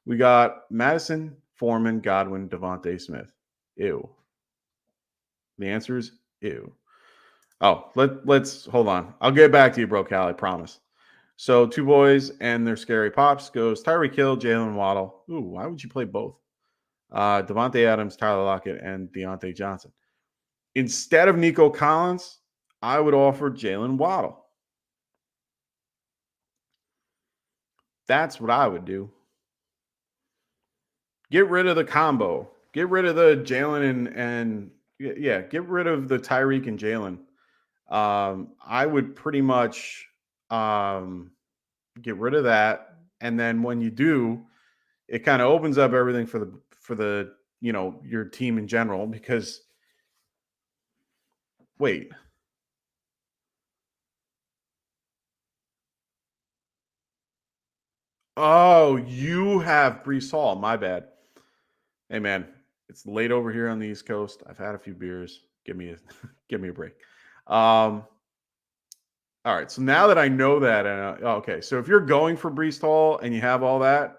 We got Madison, Foreman, Godwin, Devontae Smith. Ew. The answer is ew. Oh, let's hold on. I'll get back to you, BroCal, I promise. So two boys and their scary pops goes Tyreek Hill, Jalen Waddle. Ooh, why would you play both? Devontae Adams, Tyler Lockett, and Deontay Johnson. Instead of Nico Collins, I would offer Jalen Waddle. That's what I would do. Get rid of the combo. Get rid of the Jalen and get rid of the Tyreek and Jalen. I would pretty much get rid of that. And then when you do, it kind of opens up everything for the your team in general, because wait. Oh, you have Breece Hall. My bad. Hey man, it's late over here on the East Coast. I've had a few beers. Give me a break. All right. So now that I know that, okay. So if you're going for Breece Hall and you have all that,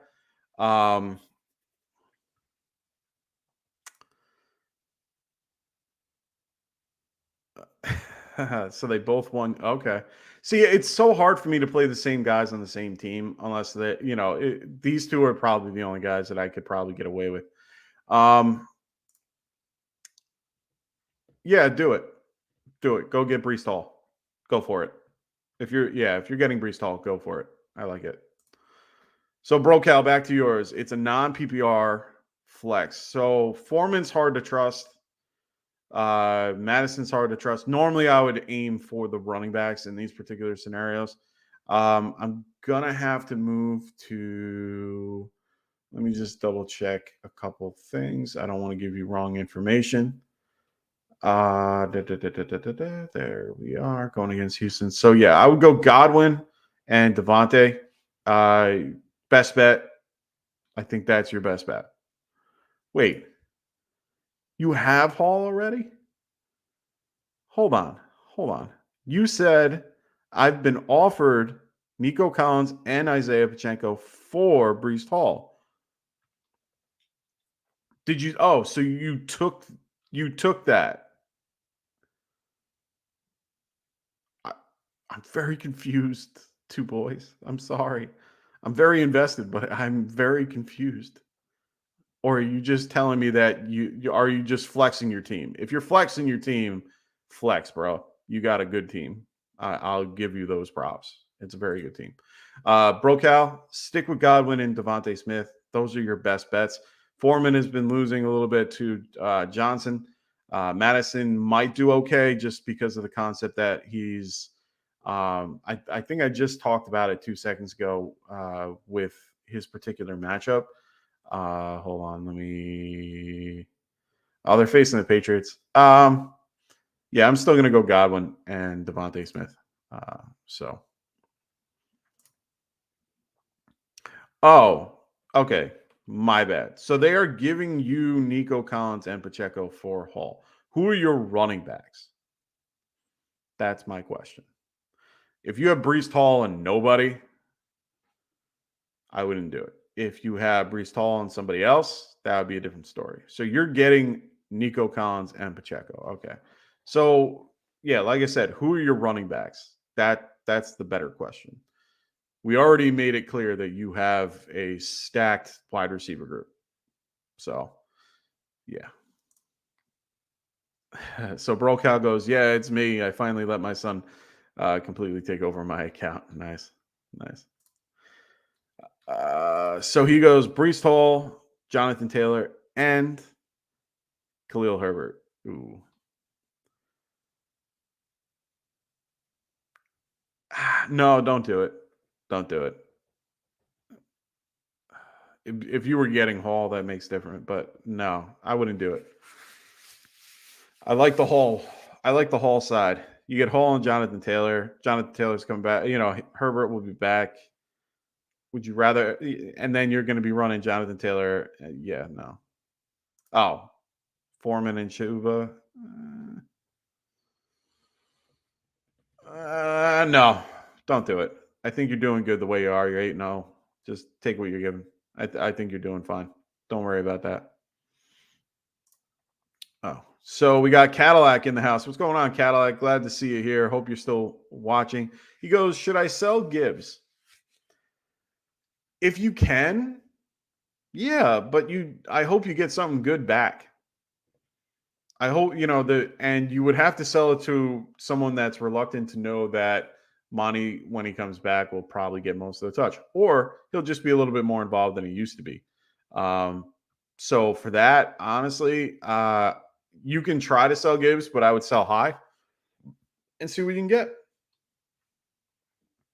so they both won. Okay. See, it's so hard for me to play the same guys on the same team unless these two are probably the only guys that I could probably get away with. Yeah, do it. Do it. Go get Breece Hall. Go for it. If you're getting Breece Hall, go for it. I like it. So, BroCal, back to yours. It's a non-PPR flex. So, Foreman's hard to trust. Madison's hard to trust. Normally, I would aim for the running backs in these particular scenarios. I'm going to have to move to... Let me just double check a couple things. I don't want to give you wrong information. There we are, going against Houston. So yeah, I would go Godwin and Devontae. Best bet. I think that's your best bet. Wait, you have Hall already? Hold on. You said I've been offered Nico Collins and Isaiah Pacheco for Breece Hall. Did you? Oh, so you took that. I'm very confused, two boys. I'm sorry. I'm very invested, but I'm very confused. Or are you just telling me that are you just flexing your team? If you're flexing your team, flex, bro. You got a good team. I'll give you those props. It's a very good team. Brocal, stick with Godwin and Devontae Smith. Those are your best bets. Foreman has been losing a little bit to Johnson. Madison might do okay just because of the concept that he's I think I just talked about it 2 seconds ago with his particular matchup. Hold on, let me. Oh, they're facing the Patriots. Yeah, I'm still gonna go Godwin and Devontae Smith. So. Oh, okay. My bad. So they are giving you Nico Collins and Pacheco for Hall. Who are your running backs? That's my question. If you have Brees Hall and nobody, I wouldn't do it. If you have Brees Hall and somebody else, that would be a different story. So you're getting Nico Collins and Pacheco. Okay. So yeah, like I said, who are your running backs? That's the better question. We already made it clear that you have a stacked wide receiver group. So yeah. So Brocal goes, yeah, it's me. I finally let my son completely take over my account. Nice. So he goes Brees Hall, Jonathan Taylor, and Khalil Herbert. Ooh. No, don't do it. Don't do it. If you were getting Hall, that makes different. But no, I wouldn't do it. I like the Hall. I like the Hall side. You get Hall and Jonathan Taylor. Jonathan Taylor's coming back. Herbert will be back. Would you rather? And then you're going to be running Jonathan Taylor. Yeah, no. Oh, Foreman and Chuba. No, don't do it. I think you're doing good the way you are. You're 8-0. Just take what you're given. I think you're doing fine. Don't worry about that. Oh, so we got Cadillac in the house. What's going on, Cadillac? Glad to see you here. Hope you're still watching. He goes, should I sell Gibbs? If you can, yeah, but I hope you get something good back. I hope, and you would have to sell it to someone that's reluctant to know that Monty, when he comes back, will probably get most of the touch, or he'll just be a little bit more involved than he used to be. So for that, honestly, you can try to sell Gibbs, but I would sell high and see what you can get.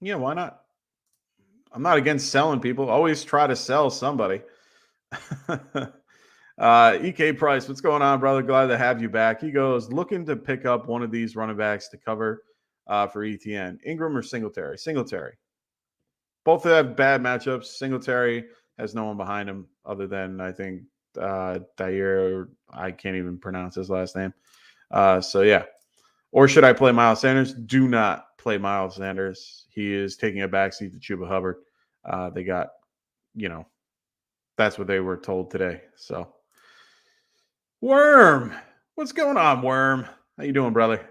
Yeah, why not? I'm not against selling people. Always try to sell somebody. EK Price, what's going on, brother? Glad to have you back. He goes, looking to pick up one of these running backs to cover for ETN. Ingram or Singletary? Singletary. Both have bad matchups. Singletary has no one behind him other than, I think, Dair. I can't even pronounce his last name. So, yeah. Or should I play Miles Sanders? Do not play Miles Sanders. He is taking a backseat to Chuba Hubbard. They got, that's what they were told today. So, Worm, what's going on, Worm? How you doing, brother?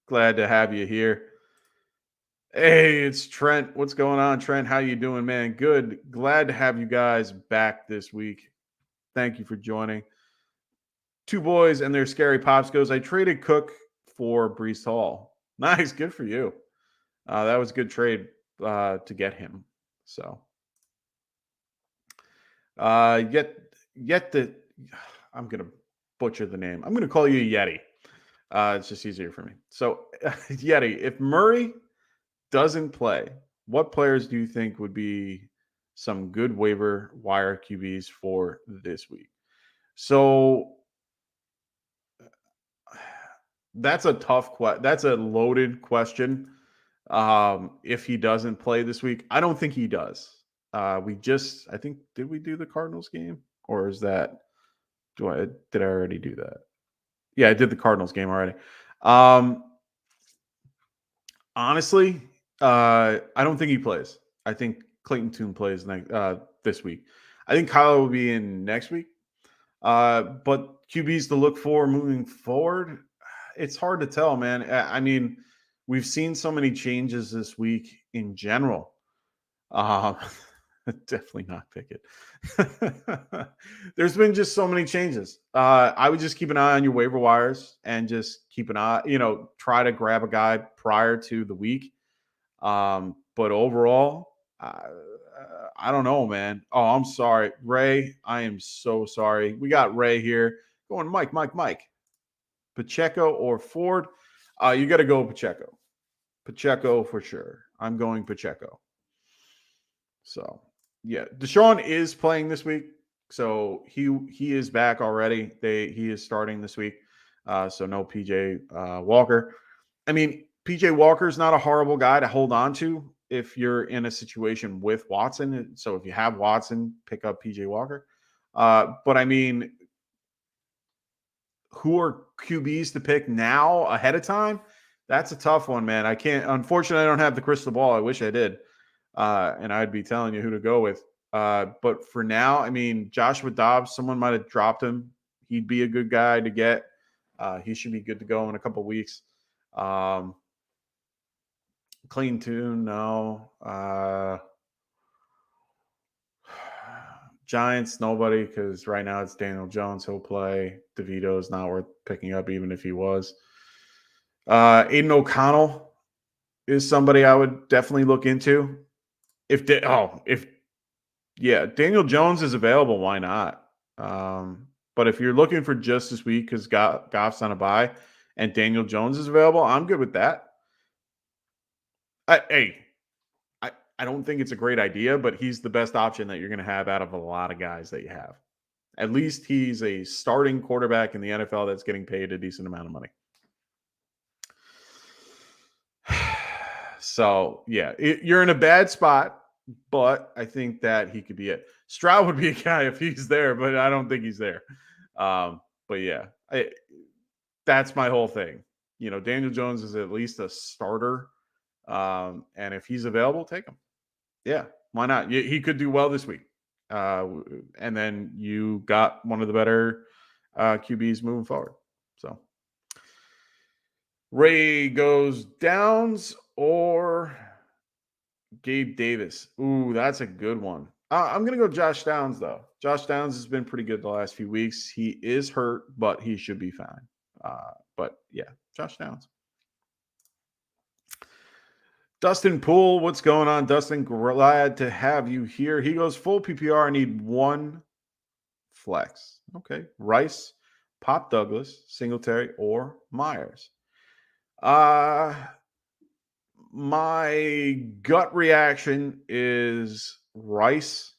Glad to have you here. Hey, it's Trent. What's going on, Trent? How you doing, man? Good. Glad to have you guys back this week. Thank you for joining. Two boys and their scary pops goes, I traded Cook for Brees Hall. Nice. Good for you. That was a good trade to get him. So, yet the, I'm going to butcher the name. I'm going to call you Yeti. It's just easier for me. So, Yeti, if Murray doesn't play, what players do you think would be some good waiver wire QBs for this week? So, that's a tough question. That's a loaded question. If he doesn't play this week, I don't think he does. I think, did we do the Cardinals game? Or is that, did I already do that? Yeah, I did the Cardinals game already. Honestly, I don't think he plays. I think Clayton Tune plays this week. I think Kyler will be in next week. But QBs to look for moving forward, it's hard to tell, man. I mean, we've seen so many changes this week in general. Definitely not Pickett. There's been just so many changes. I would just keep an eye on your waiver wires and just keep an eye, try to grab a guy prior to the week. But overall, I don't know, man. Oh, I'm sorry, Ray. I am so sorry. We got Ray here going, Mike. Pacheco or Ford? You got to go Pacheco. Pacheco for sure. I'm going Pacheco. So, yeah, Deshaun is playing this week, so he is back already. He is starting this week, so no PJ Walker. I mean, PJ Walker is not a horrible guy to hold on to if you're in a situation with Watson. So if you have Watson, pick up PJ Walker. But I mean, who are QBs to pick now ahead of time? That's a tough one, man. I can't. Unfortunately, I don't have the crystal ball. I wish I did. And I'd be telling you who to go with. But for now, I mean, Joshua Dobbs, someone might have dropped him. He'd be a good guy to get. He should be good to go in a couple weeks. Clean tune, no. Giants, nobody, because right now it's Daniel Jones. He'll play. DeVito's not worth picking up, even if he was. Aiden O'Connell is somebody I would definitely look into. Daniel Jones is available, why not? But if you're looking for just this week because Goff's on a bye and Daniel Jones is available, I'm good with that. I don't think it's a great idea, but he's the best option that you're going to have out of a lot of guys that you have. At least he's a starting quarterback in the NFL that's getting paid a decent amount of money. So, yeah, you're in a bad spot, but I think that he could be it. Stroud would be a guy if he's there, but I don't think he's there. But, yeah, that's my whole thing. Daniel Jones is at least a starter, and if he's available, take him. Yeah, why not? He could do well this week. And then you got one of the better QBs moving forward. So, Ray goes Downs or Gabe Davis. Ooh, that's a good one. I'm going to go Josh Downs, though. Josh Downs has been pretty good the last few weeks. He is hurt, but he should be fine. But, yeah, Josh Downs. Dustin Poole, what's going on? Dustin, glad to have you here. He goes full PPR. I need one flex. Okay. Rice, Pop Douglas, Singletary, or Myers. My gut reaction is Rice.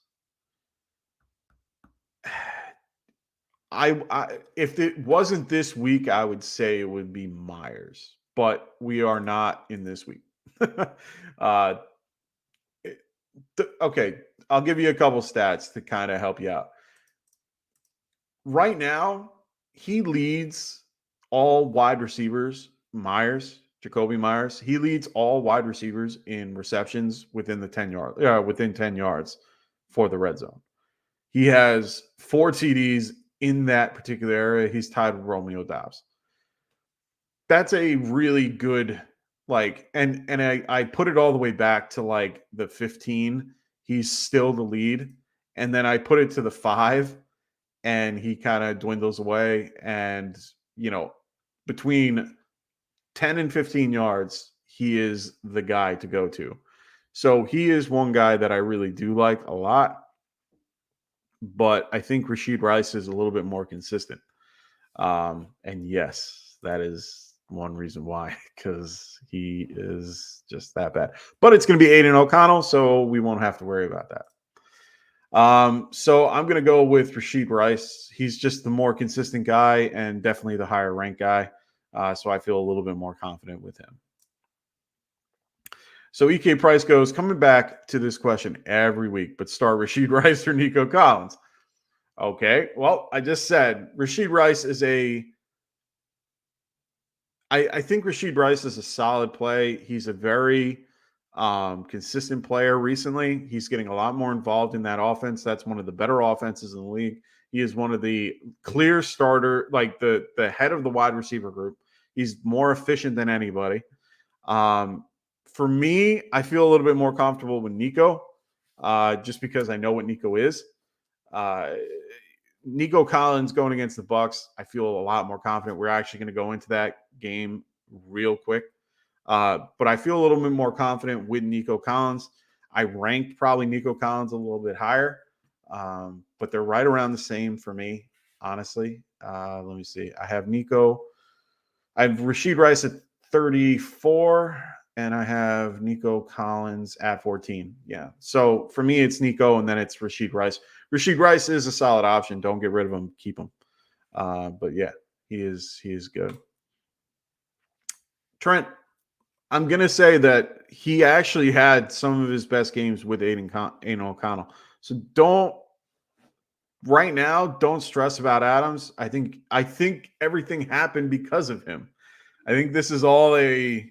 If it wasn't this week, I would say it would be Myers, but we are not in this week. Okay, I'll give you a couple stats to kind of help you out. Right now, he leads all wide receivers, Jacoby Myers. He leads all wide receivers in receptions within 10 yards for the red zone. He has 4 TDs in that particular area. He's tied with Romeo Doubs. That's a really good, and I put it all the way back to the 15. He's still the lead. And then I put it to the 5 and he kind of dwindles away. And, between 10 and 15 yards, he is the guy to go to. So he is one guy that I really do like a lot. But I think Rashid Rice is a little bit more consistent. And yes, that is one reason why, because he is just that bad. But it's going to be Aiden O'Connell, so we won't have to worry about that. So I'm going to go with Rashid Rice. He's just the more consistent guy and definitely the higher ranked guy. So I feel a little bit more confident with him. So EK Price goes, coming back to this question every week, but start Rashid Rice or Nico Collins. Okay, well, I just said Rashid Rice is I think Rashid Rice is a solid play. He's a very consistent player recently. He's getting a lot more involved in that offense. That's one of the better offenses in the league. He is one of the clear starter, like the head of the wide receiver group. He's more efficient than anybody. For me, I feel a little bit more comfortable with Nico, just because I know what Nico is. Nico Collins going against the Bucks, I feel a lot more confident. We're actually going to go into that game real quick. But I feel a little bit more confident with Nico Collins. I ranked probably Nico Collins a little bit higher, but they're right around the same for me, honestly. Let me see. I have Rashid Rice at 34, and I have Nico Collins at 14. Yeah. So for me, it's Nico, and then it's Rashid Rice. Rashid Rice is a solid option. Don't get rid of him. Keep him. But yeah, he is good. Trent, I'm going to say that he actually had some of his best games with Aiden O'Connell. So don't stress about Adams. I think everything happened because of him. I think this is all a,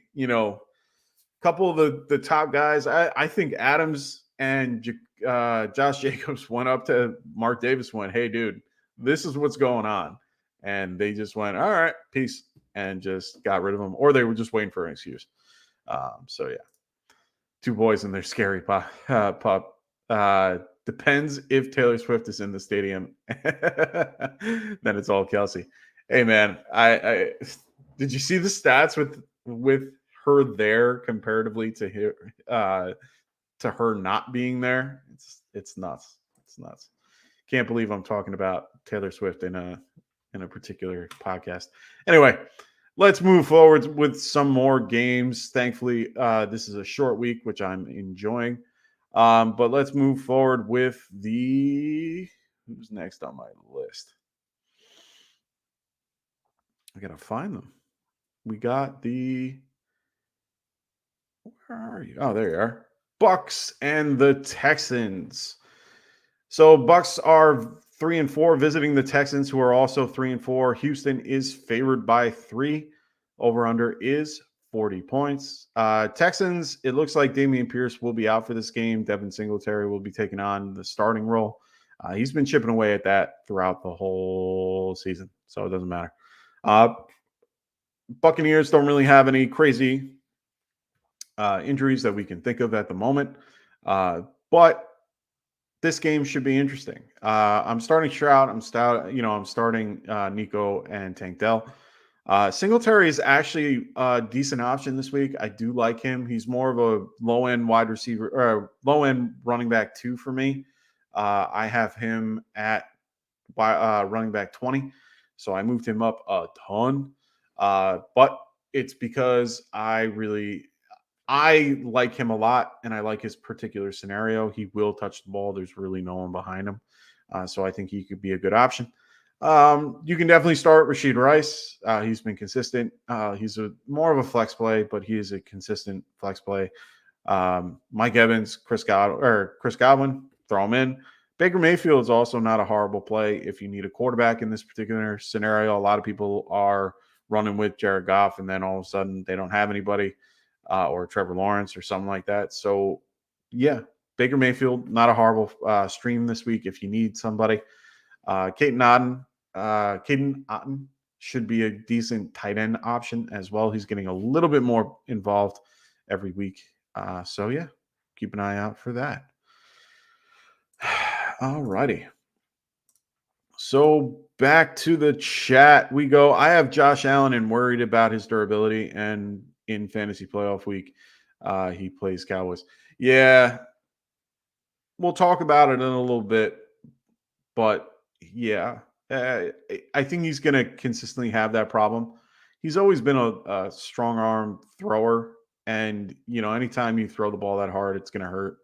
couple of the top guys. I think Adams and Josh Jacobs went up to Mark Davis, went, "Hey, dude, this is what's going on." And they just went, "All right, peace," and just got rid of him. Or they were just waiting for an excuse. So, yeah. Two boys and their scary pup. Depends if Taylor Swift is in the stadium. Then it's all Kelsey. Hey, man, I did you see the stats with her there comparatively to her not being there? It's nuts. It's nuts. Can't believe I'm talking about Taylor Swift in a particular podcast. Anyway, let's move forward with some more games. Thankfully, this is a short week, which I'm enjoying. But let's move forward with who's next on my list. I gotta find them. We got where are you? Oh, there you are. Bucks and the Texans. So Bucks are 3-4 visiting the Texans, who are also 3-4. Houston is favored by 3. Over-under is 40 points. Texans, it looks like Dameon Pierce will be out for this game. Devin Singletary will be taking on the starting role. He's been chipping away at that throughout the whole season, so it doesn't matter. Buccaneers don't really have any crazy injuries that we can think of at the moment, but this game should be interesting. I'm starting Stroud. I'm starting Nico and Tank Dell. Singletary is actually a decent option this week. I do like him. He's more of a low-end wide receiver or low-end running back 2 for me. I have him at running back 20, so I moved him up a ton. But it's because I like him a lot, and I like his particular scenario. He will touch the ball. There's really no one behind him. So I think he could be a good option. You can definitely start Rashid Rice. He's been consistent. He's more of a flex play, but he is a consistent flex play. Mike Evans, Chris Godwin, throw him in. Baker Mayfield is also not a horrible play if you need a quarterback in this particular scenario. A lot of people are running with Jared Goff, and then all of a sudden they don't have anybody, or Trevor Lawrence or something like that. So, yeah, Baker Mayfield, not a horrible stream this week if you need somebody. Caden Otten should be a decent tight end option as well. He's getting a little bit more involved every week. So, yeah, keep an eye out for that. All righty. So back to the chat we go. I have Josh Allen and worried about his durability, and in fantasy playoff week, he plays Cowboys. Yeah, we'll talk about it in a little bit, but yeah, I think he's going to consistently have that problem. He's always been a strong arm thrower, and anytime you throw the ball that hard, it's going to hurt.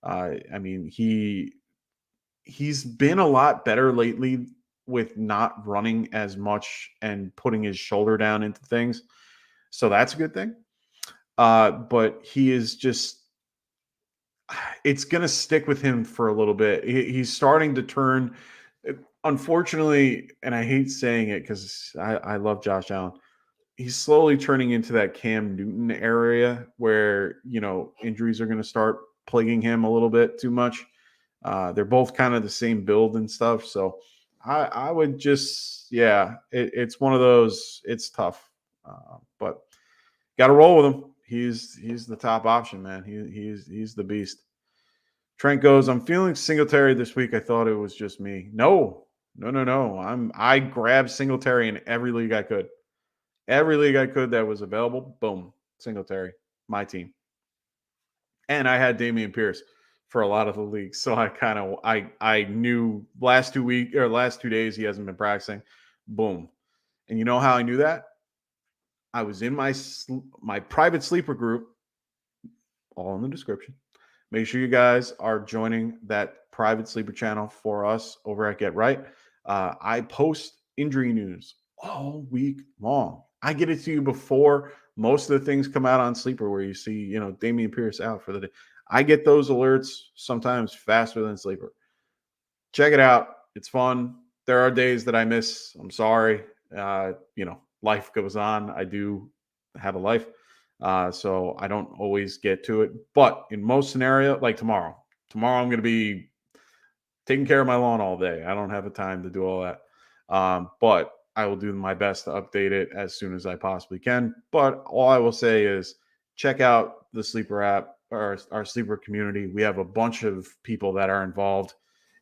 I mean, he's been a lot better lately with not running as much and putting his shoulder down into things. So that's a good thing. But he is just, it's going to stick with him for a little bit. He's starting to turn, unfortunately, and I hate saying it because I love Josh Allen. He's slowly turning into that Cam Newton area where, injuries are going to start plaguing him a little bit too much. They're both kind of the same build and stuff. So I would just, it's one of those. It's tough, but got to roll with him. He's the top option, man. He's the beast. Trent goes, I'm feeling Singletary this week. I thought it was just me. No. I grabbed Singletary in every league I could. Every league I could that was available, boom, Singletary, my team. And I had Dameon Pierce for a lot of the leagues. So I knew last 2 days he hasn't been practicing. Boom. And you know how I knew that? I was in my private sleeper group, all in the description. Make sure you guys are joining that private sleeper channel for us over at Get Right. I post injury news all week long. I get it to you before most of the things come out on Sleeper where you see, Dameon Pierce out for the day. I get those alerts sometimes faster than Sleeper. Check it out. It's fun. There are days that I miss. I'm sorry. Life goes on. I do have a life. So I don't always get to it. But in most scenarios, like tomorrow I'm going to be taking care of my lawn all day. I don't have the time to do all that. But I will do my best to update it as soon as I possibly can. But all I will say is check out the Sleeper app, or our Sleeper community. We have a bunch of people that are involved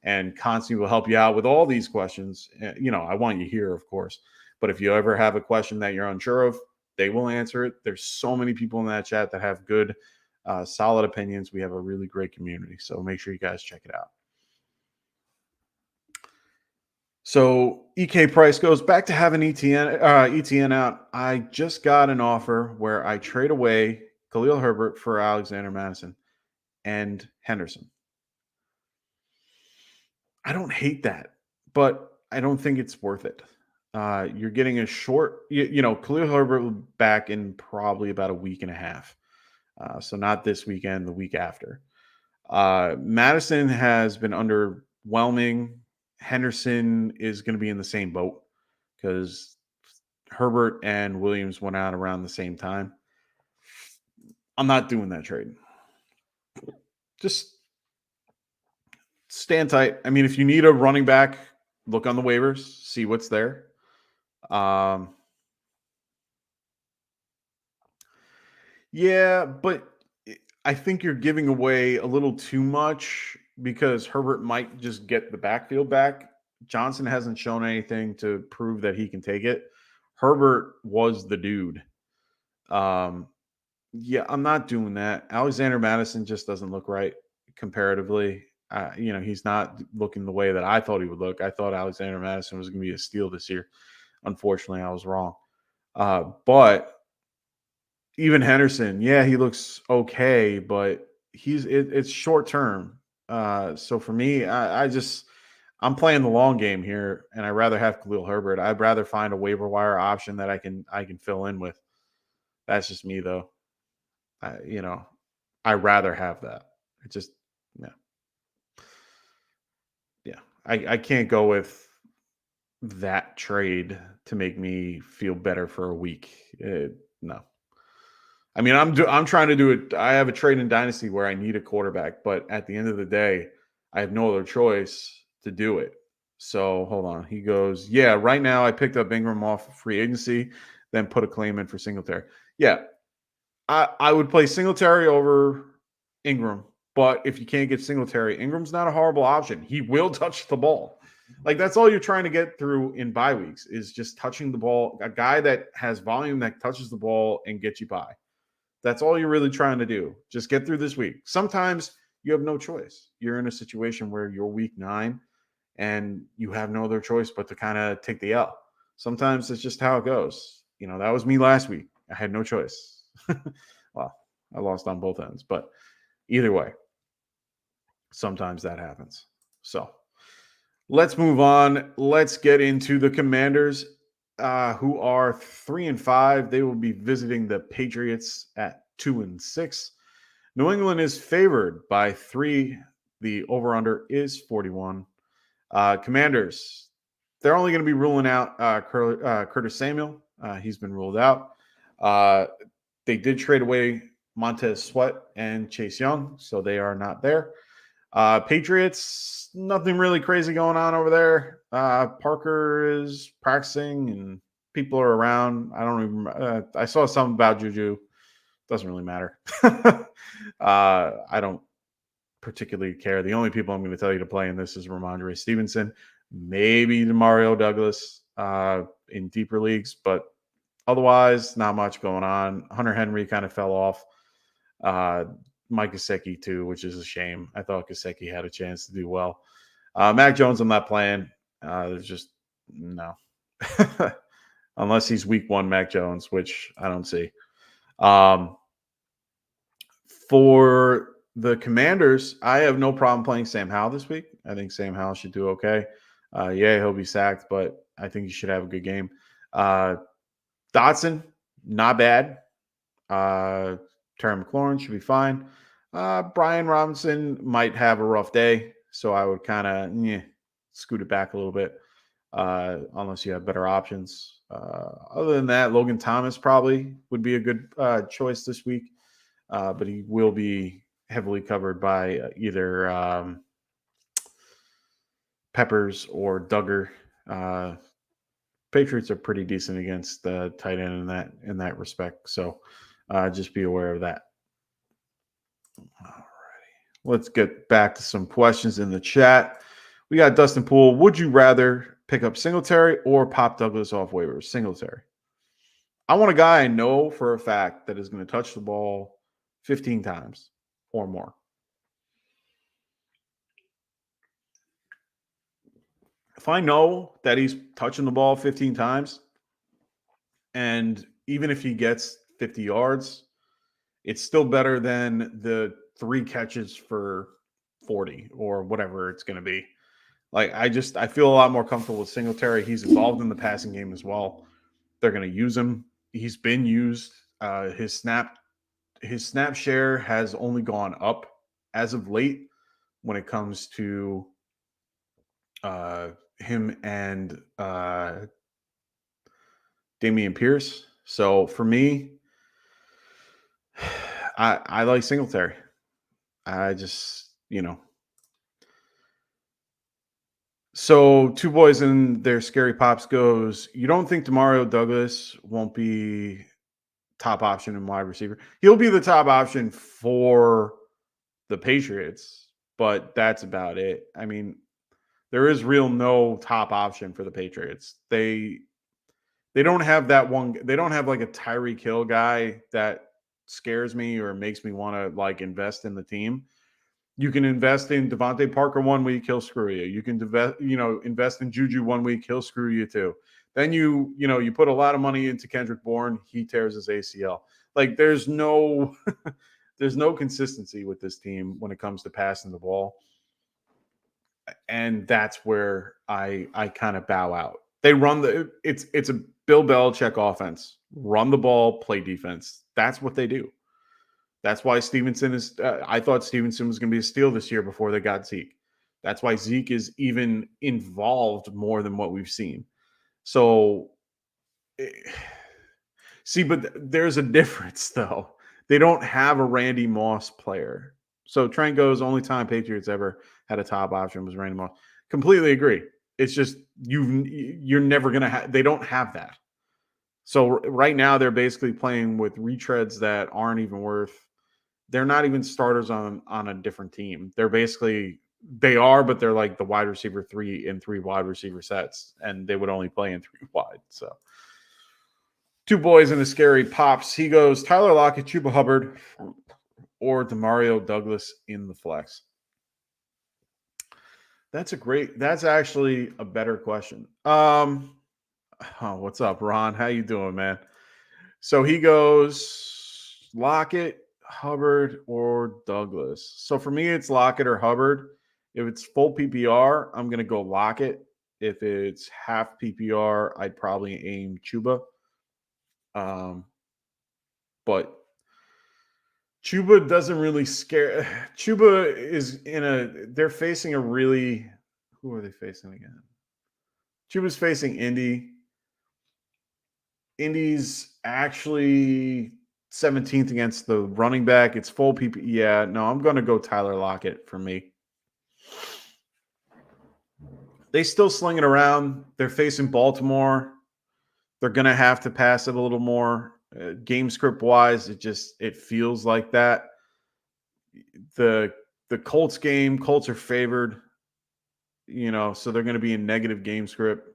and constantly will help you out with all these questions. I want you here, of course. But if you ever have a question that you're unsure of, they will answer it. There's so many people in that chat that have good, solid opinions. We have a really great community. So make sure you guys check it out. So EK Price goes back to having ETN out. I just got an offer where I trade away Khalil Herbert for Alexander Madison and Henderson. I don't hate that, but I don't think it's worth it. You're getting a short, Khalil Herbert will be back in probably about a week and a half. So not this weekend, the week after. Madison has been underwhelming. Henderson is going to be in the same boat because Herbert and Williams went out around the same time. I'm not doing that trade. Just stand tight. I mean, if you need a running back, look on the waivers, see what's there. Yeah, but I think you're giving away a little too much because Herbert might just get the backfield back. Johnson hasn't shown anything to prove that he can take it. Herbert was the dude. Yeah, I'm not doing that. Alexander Madison just doesn't look right comparatively. He's not looking the way that I thought he would look. I thought Alexander Madison was going to be a steal this year. Unfortunately, I was wrong. But even Henderson, yeah, he looks okay, but it's short term. So for me, I'm playing the long game here, and I'd rather have Khalil Herbert. I'd rather find a waiver wire option that I can fill in with. That's just me, though. I'd rather have that. It just, yeah. I can't go with that trade to make me feel better for a week. No. I mean, I'm trying to do it. I have a trade in Dynasty where I need a quarterback, but at the end of the day, I have no other choice to do it. So hold on. He goes, yeah, right now I picked up Ingram off free agency, then put a claim in for Singletary. Yeah, I would play Singletary over Ingram, but if you can't get Singletary, Ingram's not a horrible option. He will touch the ball. Like, that's all you're trying to get through in bye weeks is just touching the ball. A guy that has volume that touches the ball and gets you by. That's all you're really trying to do. Just get through this week. Sometimes you have no choice. You're in a situation where you're week 9 and you have no other choice but to kind of take the L. Sometimes it's just how it goes. That was me last week. I had no choice. Well, I lost on both ends, but either way, sometimes that happens. So let's move on. Let's get into the Commanders, who are 3-5. They will be visiting the Patriots at 2-6. New England is favored by 3. The over-under is 41. Commanders, they're only going to be ruling out Curtis Samuel. He's been ruled out. They did trade away Montez Sweat and Chase Young, so they are not there. Patriots, nothing really crazy going on over there. Parker is practicing and people are around. I don't even. I saw something about Juju. Doesn't really matter. I don't particularly care. The only people I'm going to tell you to play in this is Ramondre Stevenson, maybe Mario Douglas in deeper leagues, but otherwise, not much going on. Hunter Henry kind of fell off. Mike Gesicki too, which is a shame. I thought Gesicki had a chance to do well. Mac Jones, I'm not playing. There's just no, unless he's week 1 Mac Jones, which I don't see. For the Commanders, I have no problem playing Sam Howell this week. I think Sam Howell should do okay. Yeah, he'll be sacked, but I think he should have a good game. Dotson, not bad. Terry McLaurin should be fine. Brian Robinson might have a rough day, so I would kind of scoot it back a little bit unless you have better options. Other than that, Logan Thomas probably would be a good choice this week, but he will be heavily covered by either Peppers or Duggar. Patriots are pretty decent against the tight end in that respect, so just be aware of that. All righty. Let's get back to some questions in the chat. We got Dustin Poole. Would you rather pick up Singletary or pop Douglas off waivers? Singletary. I want a guy I know for a fact that is going to touch the ball 15 times or more. If I know that he's touching the ball 15 times, and even if he gets 50 yards, it's still better than the 3 catches for 40 or whatever it's going to be. Like, I feel a lot more comfortable with Singletary. He's involved in the passing game as well. They're going to use him. He's been used. His snap share has only gone up as of late when it comes to him and Damian Pierce. So for me, I like Singletary. I just, So Two Boys and their Scary Pops goes, you don't think Demario Douglas won't be top option in wide receiver? He'll be the top option for the Patriots, but that's about it. I mean, there is no top option for the Patriots. They don't have that one. They don't have like a Tyreek Hill guy that scares me or makes me want to like invest in the team. You can invest in Devontae Parker 1 week, he'll screw you. You can invest in Juju 1 week, he'll screw you too. Then you put a lot of money into Kendrick Bourne, he tears his ACL. Like there's no consistency with this team when it comes to passing the ball. And that's where I kind of bow out. They run it's a Bill Belichick offense. Run the ball, play defense. That's what they do. That's why Stevenson is I thought Stevenson was going to be a steal this year before they got Zeke. That's why Zeke is even involved more than what we've seen. So, see, but there's a difference, though. They don't have a Randy Moss player. So Trent goes, only time Patriots ever had a top option was Randy Moss. Completely agree. It's just you're never going to have – they don't have that. So right now they're basically playing with retreads that aren't even worth – they're not even starters on a different team. They're basically – they are, but they're like the wide receiver 3 in 3 wide receiver sets, and they would only play in 3 wide. So Two Boys and the Scary Pops. He goes, Tyler Lockett, Chuba Hubbard, or Demario Douglas in the flex. That's actually a better question. What's up, Ron? How you doing, man? So he goes Lockett, Hubbard, or Douglas. So for me, it's Lockett or Hubbard. If it's full PPR, I'm going to go Lockett. If it's half PPR, I'd probably aim Chuba. But Chuba doesn't really scare. Chuba is they're facing who are they facing again? Chuba's facing Indy. Indy's actually 17th against the running back. It's full PP. Yeah, no, I'm going to go Tyler Lockett for me. they still sling it around. They're facing Baltimore. They're going to have to pass it a little more. Game script wise, it feels like that. The Colts game, Colts are favored, so they're going to be in negative game script.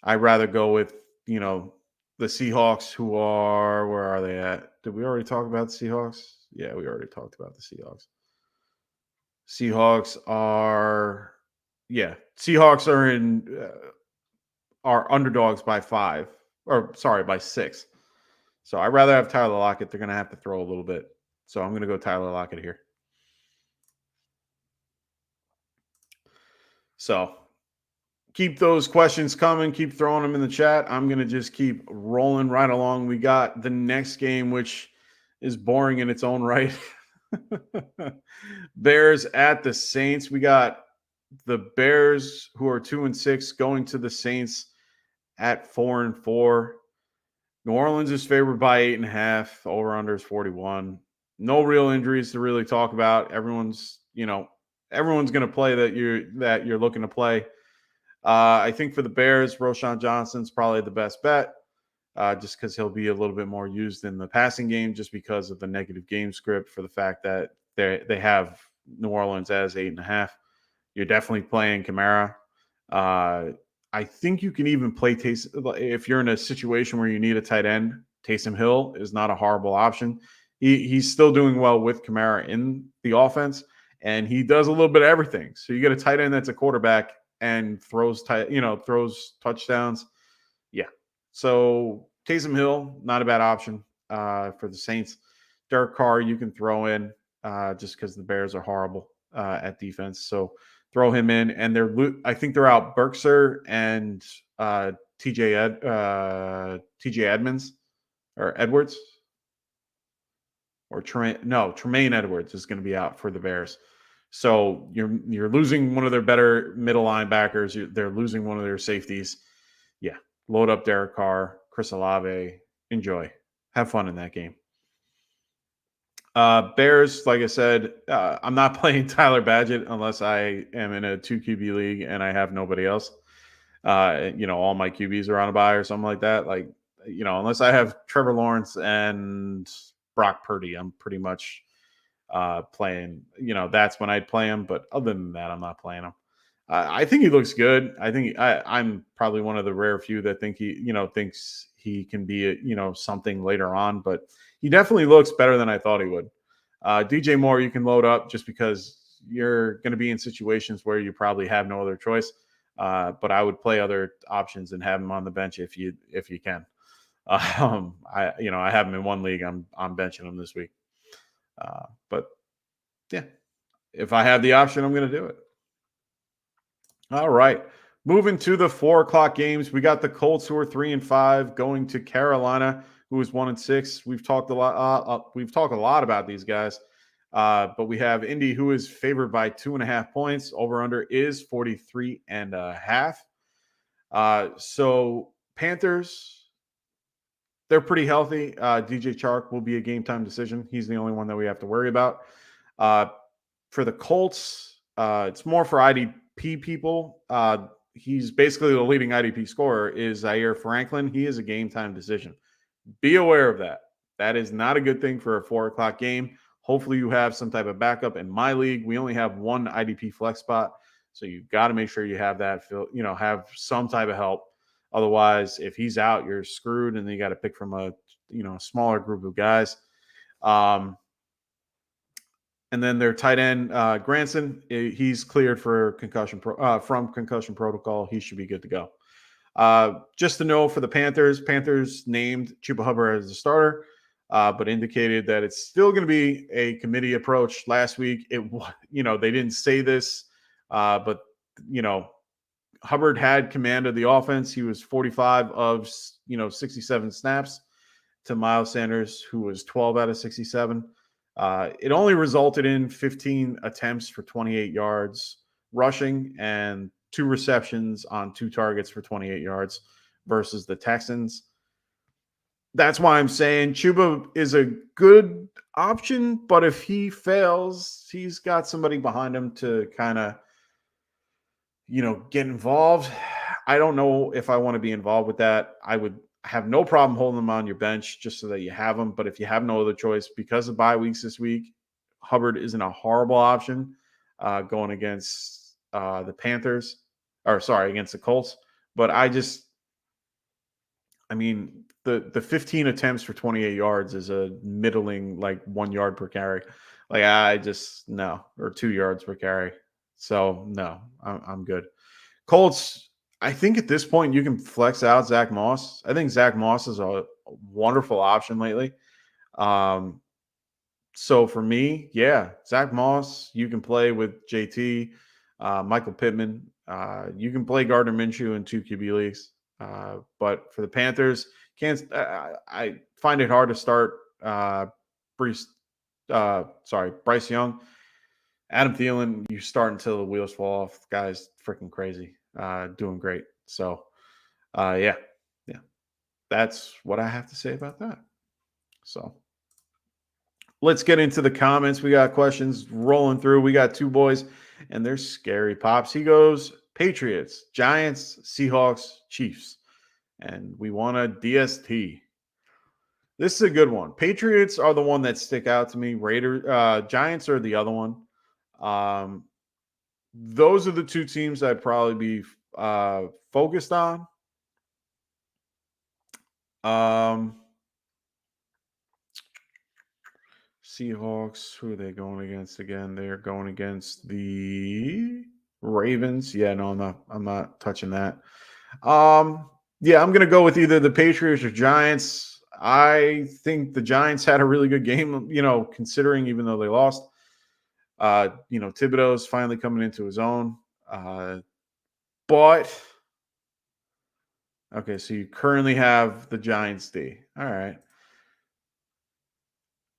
I'd rather go with, the Seahawks, who are, where are they at? Did we already talk about the Seahawks? Yeah, we already talked about the Seahawks. Seahawks are are underdogs by 5, or sorry, by 6. So I'd rather have Tyler Lockett. They're going to have to throw a little bit. So I'm going to go Tyler Lockett here. So keep those questions coming. Keep throwing them in the chat. I'm going to just keep rolling right along. We got the next game, which is boring in its own right. Bears at the Saints. We got the Bears, who are 2-6, going to the Saints at 4-4. New Orleans is favored by 8.5. Over/under is 41. No real injuries to really talk about. Everyone's going to play that you're looking to play. I think for the Bears, Roschon Johnson's probably the best bet, just because he'll be a little bit more used in the passing game, just because of the negative game script, for the fact that they have New Orleans as 8.5. You're definitely playing Kamara. I think you can even play Taysom. If you're in a situation where you need a tight end, Taysom Hill is not a horrible option. He's still doing well with Kamara in the offense, and he does a little bit of everything. So you get a tight end that's a quarterback and throws touchdowns. Yeah. So Taysom Hill, not a bad option for the Saints. Derek Carr, you can throw in just because the Bears are horrible at defense. So throw him in, and I think they're out Berkshire and TJ Edmonds or Edwards, or Tremaine Edwards is going to be out for the Bears. So you're losing one of their better middle linebackers. They're losing one of their safeties. Yeah, load up Derek Carr, Chris Olave. Enjoy, have fun in that game. Bears, like I said, I'm not playing Tyler Badgett unless I am in a 2 QB league and I have nobody else. All my QBs are on a bye or something like that. Unless I have Trevor Lawrence and Brock Purdy, I'm pretty much playing. That's when I'd play him. But other than that, I'm not playing him. I think he looks good. I think I'm probably one of the rare few that think thinks he can be something later on, but he definitely looks better than I thought he would. DJ Moore, you can load up just because you're going to be in situations where you probably have no other choice. But I would play other options and have him on the bench if you can. I have him in one league. I'm benching him this week. But yeah, if I have the option, I'm going to do it. All right. Moving to the 4:00 games, we got the Colts, who are 3-5, going to Carolina, who is 1-6. We've talked a lot about these guys, but we have Indy, who is favored by 2.5 points. Over/under is 43.5. So Panthers, they're pretty healthy. DJ Chark will be a game time decision. He's the only one that we have to worry about. For the Colts, it's more for IDP people. He's basically the leading IDP scorer is Zaire Franklin. He is a game time decision. Be aware of that. That is not a good thing for a 4:00 game. Hopefully you have some type of backup. In my league, we only have one IDP flex spot. So you've got to make sure you have that, have some type of help. Otherwise, if he's out, you're screwed, and then you got to pick from a smaller group of guys. And then their tight end, Granson, he's cleared for from concussion protocol. He should be good to go. Just to know for the Panthers named Chuba Hubbard as the starter, but indicated that it's still going to be a committee approach. Last week, they didn't say this, but Hubbard had command of the offense. He was 45 of 67 snaps to Miles Sanders, who was 12 out of 67. It only resulted in 15 attempts for 28 yards rushing and 2 receptions on 2 targets for 28 yards versus the Texans. That's why I'm saying Chuba is a good option, but if he fails, he's got somebody behind him to kind of, get involved. I don't know if I want to be involved with that. I would have no problem holding them on your bench just so that you have them. But if you have no other choice, because of bye weeks this week, Hubbard isn't a horrible option going against the Panthers, against the Colts. But the 15 attempts for 28 yards is a middling, like 1 yard per carry. Like no, or 2 yards per carry. So no, I'm good. Colts, I think at this point you can flex out Zach Moss. I think Zach Moss is a wonderful option lately. So for me, yeah, Zach Moss, you can play with JT, Michael Pittman. You can play Gardner Minshew in 2 QB leagues. But for the Panthers, I find it hard to start Bryce Young. Adam Thielen, you start until the wheels fall off. The guy's freaking crazy, doing great. So, yeah, that's what I have to say about that. So, let's get into the comments. We got questions rolling through. We got 2 boys, and they're scary. Pops, he goes, Patriots, Giants, Seahawks, Chiefs. And we want a DST. This is a good one. Patriots are the one that stick out to me. Giants are the other one. Those are the 2 teams I'd probably be focused on. Seahawks, who are they going against again? They're going against the Ravens. Yeah, no, I'm not touching that. Yeah, I'm going to go with either the Patriots or Giants. I think the Giants had a really good game, considering even though they lost. Thibodeau's finally coming into his own. But okay, so you currently have the Giants D. All right.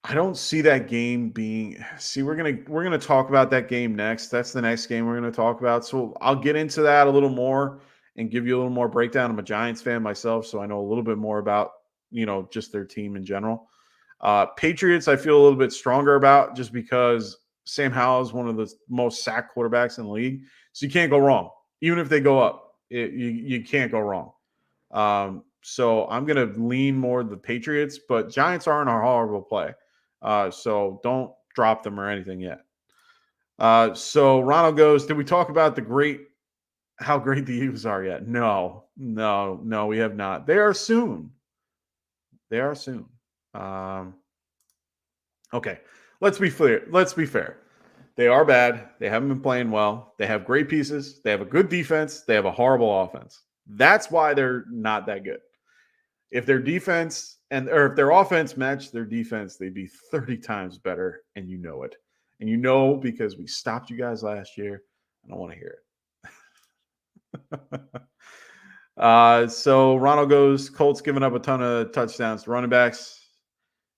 I don't see that game being. See, we're gonna talk about that game next. That's the next game we're gonna talk about. So I'll get into that a little more and give you a little more breakdown. I'm a Giants fan myself, so I know a little bit more about just their team in general. Patriots, I feel a little bit stronger about just because Sam Howell is one of the most sacked quarterbacks in the league, so you can't go wrong. Even if they go up, you can't go wrong. So I'm going to lean more the Patriots, but Giants aren't a horrible play. So don't drop them or anything yet. So Ronald goes, did we talk about how great the Eagles are yet? No, we have not. They are soon. Okay, let's be fair. They are bad. They haven't been playing well. They have great pieces. They have a good defense. They have a horrible offense. That's why they're not that good. If their defense or if their offense matched their defense, they'd be 30 times better, and you know it. And because we stopped you guys last year. I don't want to hear it. So Ronald goes, Colts giving up a ton of touchdowns to running backs.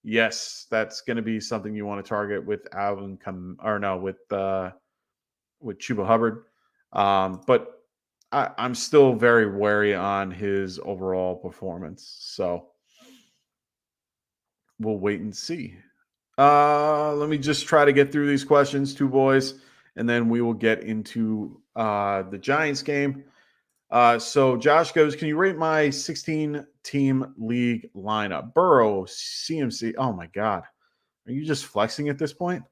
Yes, that's going to be something you want to target with with Chuba Hubbard. But I'm still very wary on his overall performance. So we'll wait and see. Let me just try to get through these questions, 2 boys, and then we will get into the Giants game. So Josh goes, can you rate my 16-team league lineup? Burrow, CMC. Oh, my God. Are you just flexing at this point?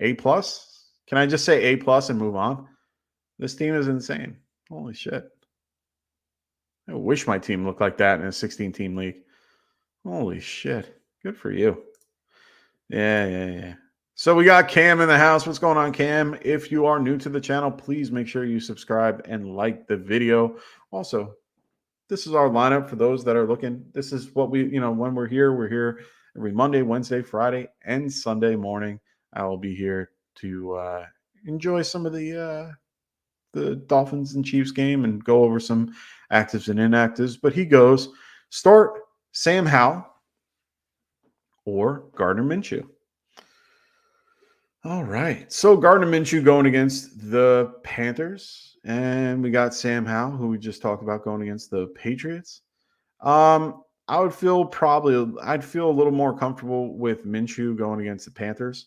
A+? Can I just say A+ and move on? This team is insane. Holy shit. I wish my team looked like that in a 16-team league. Holy shit. Good for you. Yeah. So we got Cam in the house. What's going on, Cam? If you are new to the channel, please make sure you subscribe and like the video. Also, this is our lineup for those that are looking. This is what when we're here every Monday, Wednesday, Friday, and Sunday morning. I will be here to enjoy some of the Dolphins and Chiefs game and go over some actives and inactives. But he goes, start Sam Howell or Gardner Minshew. All right. So Gardner Minshew going against the Panthers. And we got Sam Howell, who we just talked about, going against the Patriots. I'd feel a little more comfortable with Minshew going against the Panthers.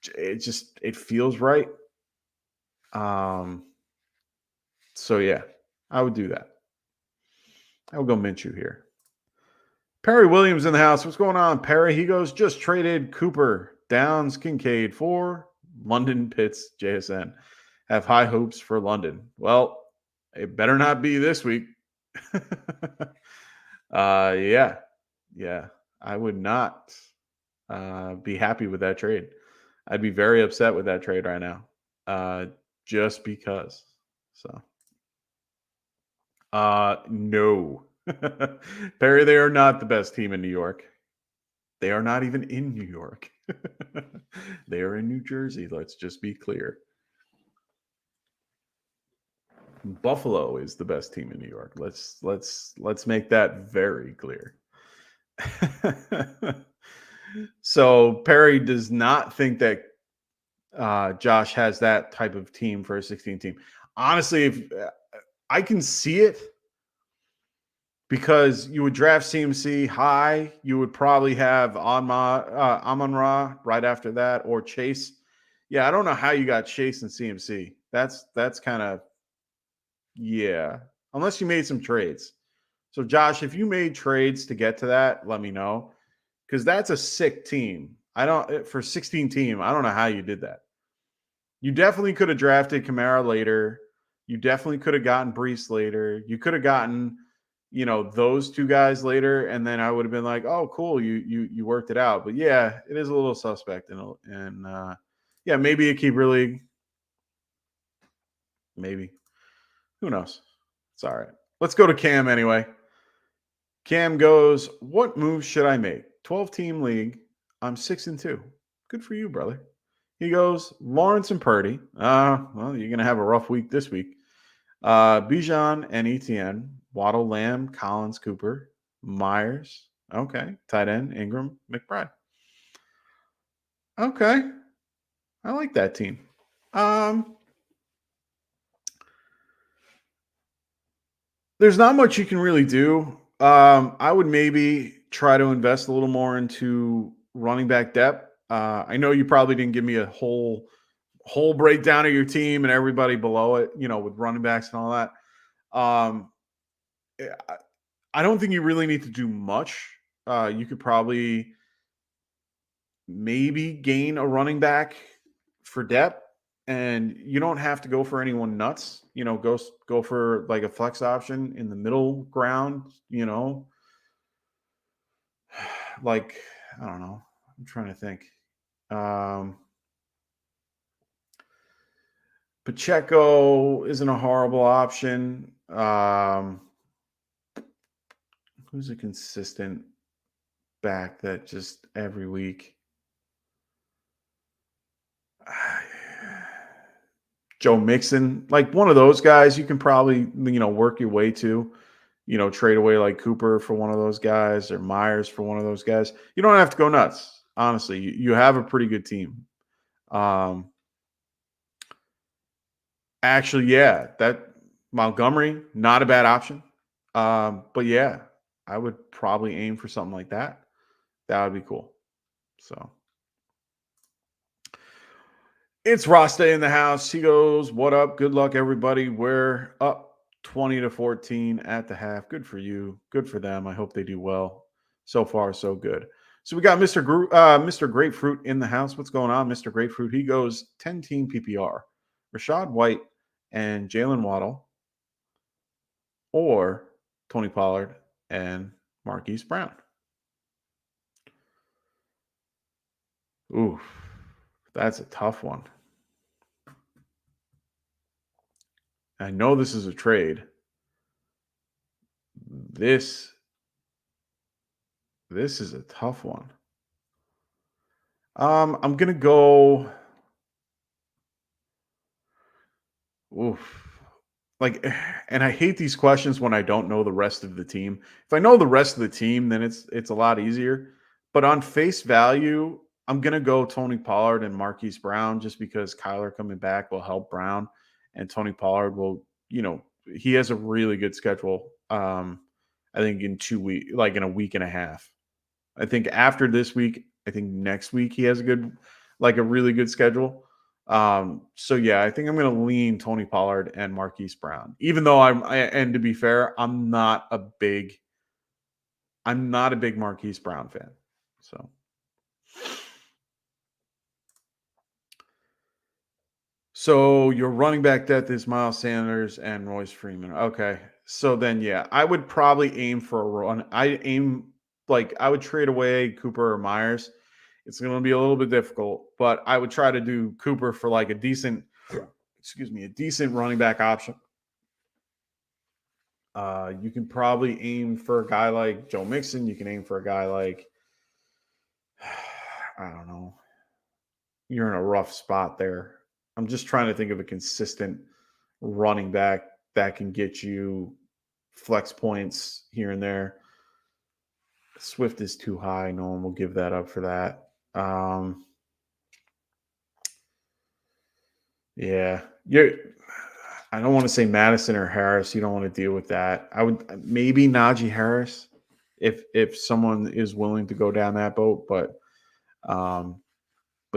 It feels right. So yeah, I would do that. I would go Minshew here. Perry Williams in the house. What's going on, Perry? He goes, just traded Cooper, Downs, Kincaid for London, Pitts, JSN. Have high hopes for London. Well, it better not be this week. Yeah. I would not be happy with that trade. I'd be very upset with that trade right now. Just because. So no. Perry, they are not the best team in New York. They are not even in New York. They are in New Jersey. Let's just be clear. Buffalo is the best team in New York. Let's make that very clear. So Perry does not think that Josh has that type of team for a 16 team. Honestly, if I can see it, because you would draft CMC high, you would probably have Amon-Ra right after that, or Chase. Yeah, I don't know how you got Chase and CMC. That's kind of, yeah, unless you made some trades. So Josh, if you made trades to get to that, let me know, because that's a sick team. For 16 team, I don't know how you did that. You definitely could have drafted Kamara later. You definitely could have gotten Brees later. You could have gotten, those two guys later, and then I would have been like, oh, cool, you worked it out. But yeah, it is a little suspect, and yeah, maybe a keeper league, maybe. Who knows? It's all right. Let's go to Cam anyway. Cam goes, what moves should I make? 12-team league. I'm 6-2. Good for you, brother. He goes, Lawrence and Purdy. Well, you're going to have a rough week this week. Bijan and ETN. Waddle, Lamb, Collins, Cooper, Myers. Okay. Tight end, Ingram, McBride. Okay. I like that team. There's not much you can really do. I would maybe try to invest a little more into running back depth. I know you probably didn't give me a whole breakdown of your team and everybody below it, with running backs and all that. I don't think you really need to do much. You could probably maybe gain a running back for depth, and you don't have to go for anyone nuts. Go for like a flex option in the middle ground. Like, I don't know. I'm trying to think. Pacheco isn't a horrible option. Who's a consistent back that just every week? Joe Mixon, like one of those guys, you can probably, work your way to, trade away like Cooper for one of those guys or Myers for one of those guys. You don't have to go nuts. Honestly, you have a pretty good team. Actually, yeah, that Montgomery, not a bad option. But yeah, I would probably aim for something like that. That would be cool. So it's Rasta in the house. He goes, what up? Good luck, everybody. We're up 20-14 at the half. Good for you. Good for them. I hope they do well. So far, so good. So we got Mr. Grapefruit in the house. What's going on, Mr. Grapefruit? He goes 10-team PPR. Rashad White and Jalen Waddle, or Tony Pollard and Marquise Brown. Ooh, that's a tough one. I know this is a trade. This is a tough one. I'm gonna go. Oof. Like, and I hate these questions when I don't know the rest of the team. If I know the rest of the team, then it's a lot easier. But on face value, I'm gonna go Tony Pollard and Marquise Brown just because Kyler coming back will help Brown, and Tony Pollard will, he has a really good schedule. I think in 2 weeks, like in a week and a half. I think after this week, I think next week he has a really good schedule. So yeah, I think I'm going to lean Tony Pollard and Marquise Brown, even though and to be fair, I'm not a big Marquise Brown fan. So your running back depth is Miles Sanders and Royce Freeman. Okay. So then, yeah, I would probably aim for a run. I would trade away Cooper or Myers. It's going to be a little bit difficult, but I would try to do Cooper for like a decent running back option. You can probably aim for a guy like Joe Mixon. You can aim for a guy like, I don't know. You're in a rough spot there. I'm just trying to think of a consistent running back that can get you flex points here and there. Swift is too high. No one will give that up for that. Yeah. I don't want to say Madison or Harris. You don't want to deal with that. I would maybe Najee Harris if someone is willing to go down that boat, but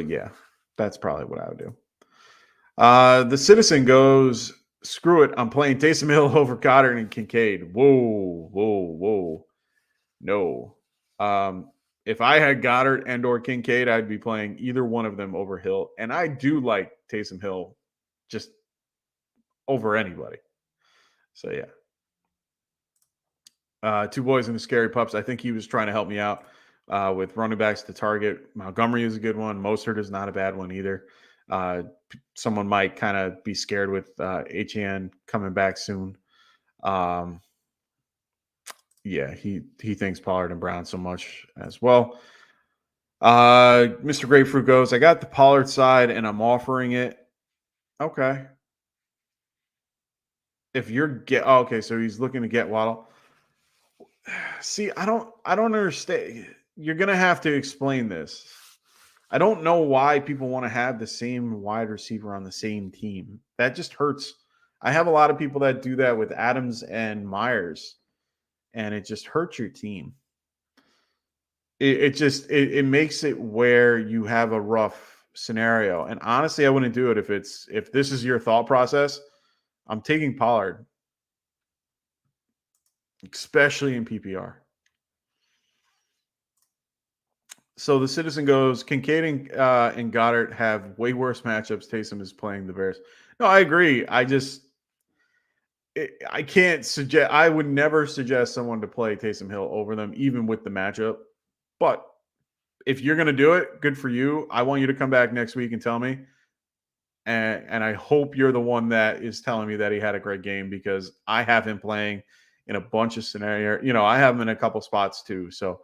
yeah, that's probably what I would do. The Citizen goes, screw it. I'm playing Taysom Hill over Goddard and Kincaid. Whoa. No. If I had Goddard and or Kincaid, I'd be playing either one of them over Hill. And I do like Taysom Hill just over anybody. So, yeah. Two boys and the scary pups. I think he was trying to help me out with running backs to target. Montgomery is a good one. Mostert is not a bad one either. Someone might kind of be scared with HN coming back soon. Yeah, he thinks Pollard and Brown so much as well. Mr. Grapefruit goes, I got the Pollard side and I'm offering it. Okay. If you're okay, so he's looking to get Waddle. See, I don't understand. You're gonna have to explain this. I don't know why people want to have the same wide receiver on the same team. That just hurts. I have a lot of people that do that with Adams and Myers, and it just hurts your team. It makes it where you have a rough scenario. And honestly, I wouldn't do it if this is your thought process. I'm taking Pollard, especially in PPR. So the Citizen goes, Kincaid and Goddard have way worse matchups. Taysom is playing the Bears. No, I agree. I can't suggest. I would never suggest someone to play Taysom Hill over them, even with the matchup. But if you're going to do it, good for you. I want you to come back next week and tell me. And I hope you're the one that is telling me that he had a great game, because I have him playing in a bunch of scenarios. I have him in a couple spots too. So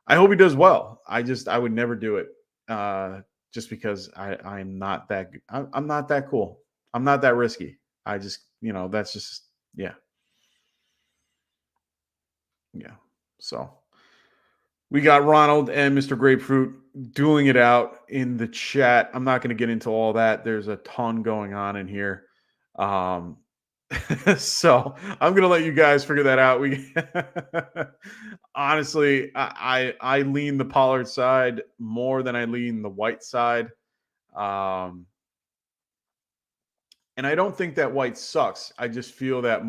I hope he does well. I would never do it just because I'm not that. I'm not that cool. I'm not that risky. I just, that's just, yeah. Yeah. So we got Ronald and Mr. Grapefruit dueling it out in the chat. I'm not going to get into all that. There's a ton going on in here. So I'm going to let you guys figure that out. Honestly, I lean the Pollard side more than I lean the White side. And I don't think that White sucks. I just feel that